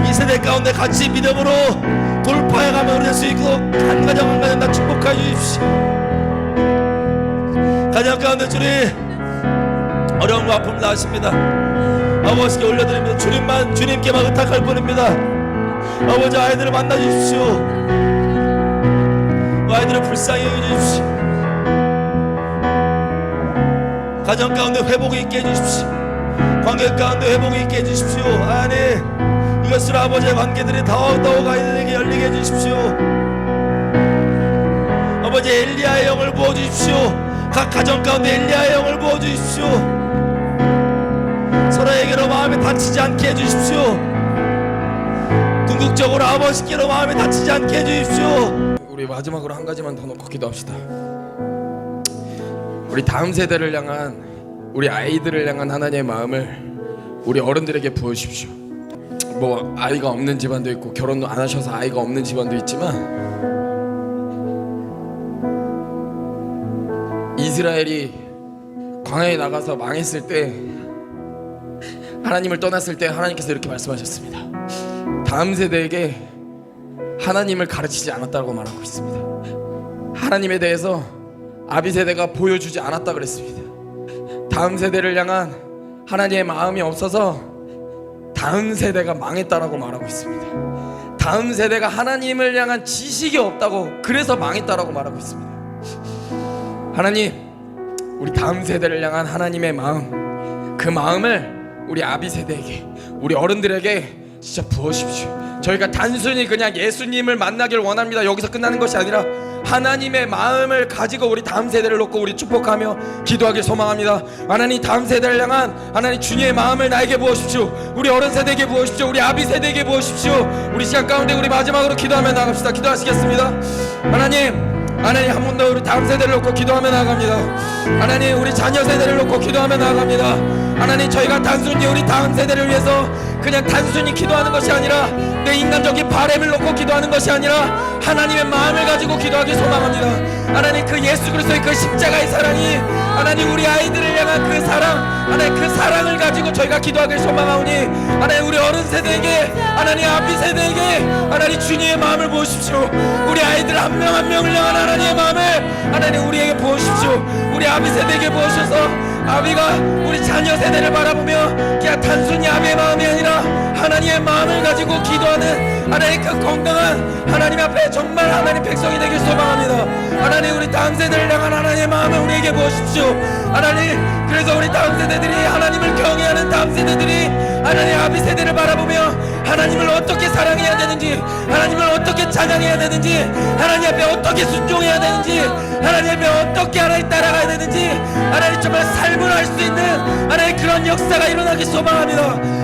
이 세대 가운데 같이 믿음으로 돌파해가며 우리 될 수 있고 한 가정 한 가정 다 축복해 주십시오. 가정 가운데 주님 어려움과 아픔을 나으십니다. 아버지께 올려드립니다. 주님께만 의탁할 뿐입니다. 아버지 아이들을 만나주십시오. 아이들을 불쌍히 여겨주십시오. 가정 가운데 회복이 있게 해주십시오. 관계 가운데 회복이 있게 해주십시오. 아니 이것으로 아버지의 관계들이 더욱 아이들에게 열리게 해주십시오. 아버지 엘리야의 영을 부어주십시오. 각 가정 가운데 엘리야의 영을 부어주십시오. 서로에게로 마음이 다치지 않게 해주십시오. 궁극적으로 아버지께로 마음이 다치지 않게 해주십시오. 우리 마지막으로 한 가지만 더 놓고 기도합시다. 우리 다음 세대를 향한 우리 아이들을 향한 하나님의 마음을 우리 어른들에게 부어주십시오. 뭐 아이가 없는 집안도 있고 결혼도 안 하셔서 아이가 없는 집안도 있지만 이스라엘이 광야에 나가서 망했을 때 하나님을 떠났을 때 하나님께서 이렇게 말씀하셨습니다. 다음 세대에게 하나님을 가르치지 않았다고 말하고 있습니다. 하나님에 대해서 아비 세대가 보여주지 않았다 그랬습니다. 다음 세대를 향한 하나님의 마음이 없어서 다음 세대가 망했다라고 말하고 있습니다. 다음 세대가 하나님을 향한 지식이 없다고 그래서 망했다라고 말하고 있습니다. 하나님, 우리 다음 세대를 향한 하나님의 마음, 그 마음을 우리 아비 세대에게, 우리 어른들에게 진짜 부어주십시오. 저희가 단순히 그냥 예수님을 만나길 원합니다. 여기서 끝나는 것이 아니라 하나님의 마음을 가지고 우리 다음 세대를 놓고 우리 축복하며 기도하길 소망합니다. 하나님 다음 세대를 향한 하나님 주님의 마음을 나에게 부어주십시오. 우리 어른 세대에게 부어주십시오. 우리 아비 세대에게 부어주십시오. 우리 시간 가운데 우리 마지막으로 기도하며 나갑시다. 기도하시겠습니다. 하나님 한 번 더 우리 다음 세대를 놓고 기도하며 나아갑니다. 하나님 우리 자녀 세대를 놓고 기도하며 나아갑니다. 하나님, 저희가 단순히 우리 다음 세대를 위해서 그냥 단순히 기도하는 것이 아니라 내 인간적인 바램을 놓고 기도하는 것이 아니라 하나님의 마음을 가지고 기도하기 소망합니다. 하나님, 그 예수 그리스도의 그 십자가의 사랑이 하나님 우리 아이들을 향한 그 사랑, 하나님 그 사랑을 가지고 저희가 기도하길 소망하오니 하나님 우리 어른 세대에게, 하나님 아비 세대에게 하나님 주님의 마음을 부으십시오. 우리 아이들 한 명 한 명을 향한 하나님의 마음을 하나님 우리에게 부으십시오. 우리 아비 세대에게 부으셔서 아비가 우리 자녀 세대를 바라보며 그냥 단순히 아비의 마음이 아니라 하나님의 마음을 가지고 기도하는 하나님 그 건강한 하나님 앞에 정말 하나님 백성이 되길 소망합니다. 하나님, 우리 다음 세대를 향한 하나님의 마음을 우리에게 부으십시오. 하나님, 그래서 우리 다음 세대들이 하나님을 경외하는 다음 세대들이 하나님 아비 세대를 바라보며 하나님을 어떻게 사랑해야 되는지, 하나님을 어떻게 찬양해야 되는지, 하나님 앞에 어떻게 순종해야 되는지, 하나님 앞에 어떻게 하나님 따라가야 되는지 하나님 정말 삶을 할 수 있는 하나님 그런 역사가 일어나기 소망합니다.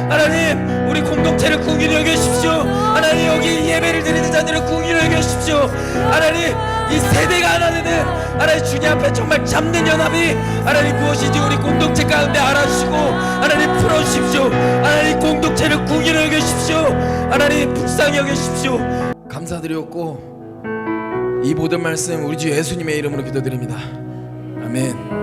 하나님, 우리 공동체를 궁휼히 여겨주십시오. 하나님, 여기 예배를 드리는 자들을 궁휼히 여겨주십시오. 하나님, 이 세대가 하나 되는 하나님 주님 앞에 정말 잡는 연합이 하나님 무엇인지 우리 공동체 가운데 알아주시고 하나님 풀어주십시오. 하나님, 공동체를 궁휼히 여겨주십시오. 하나님, 불쌍히 여겨주십시오. 감사드렸고 이 모든 말씀 우리 주 예수님의 이름으로 기도드립니다. 아멘.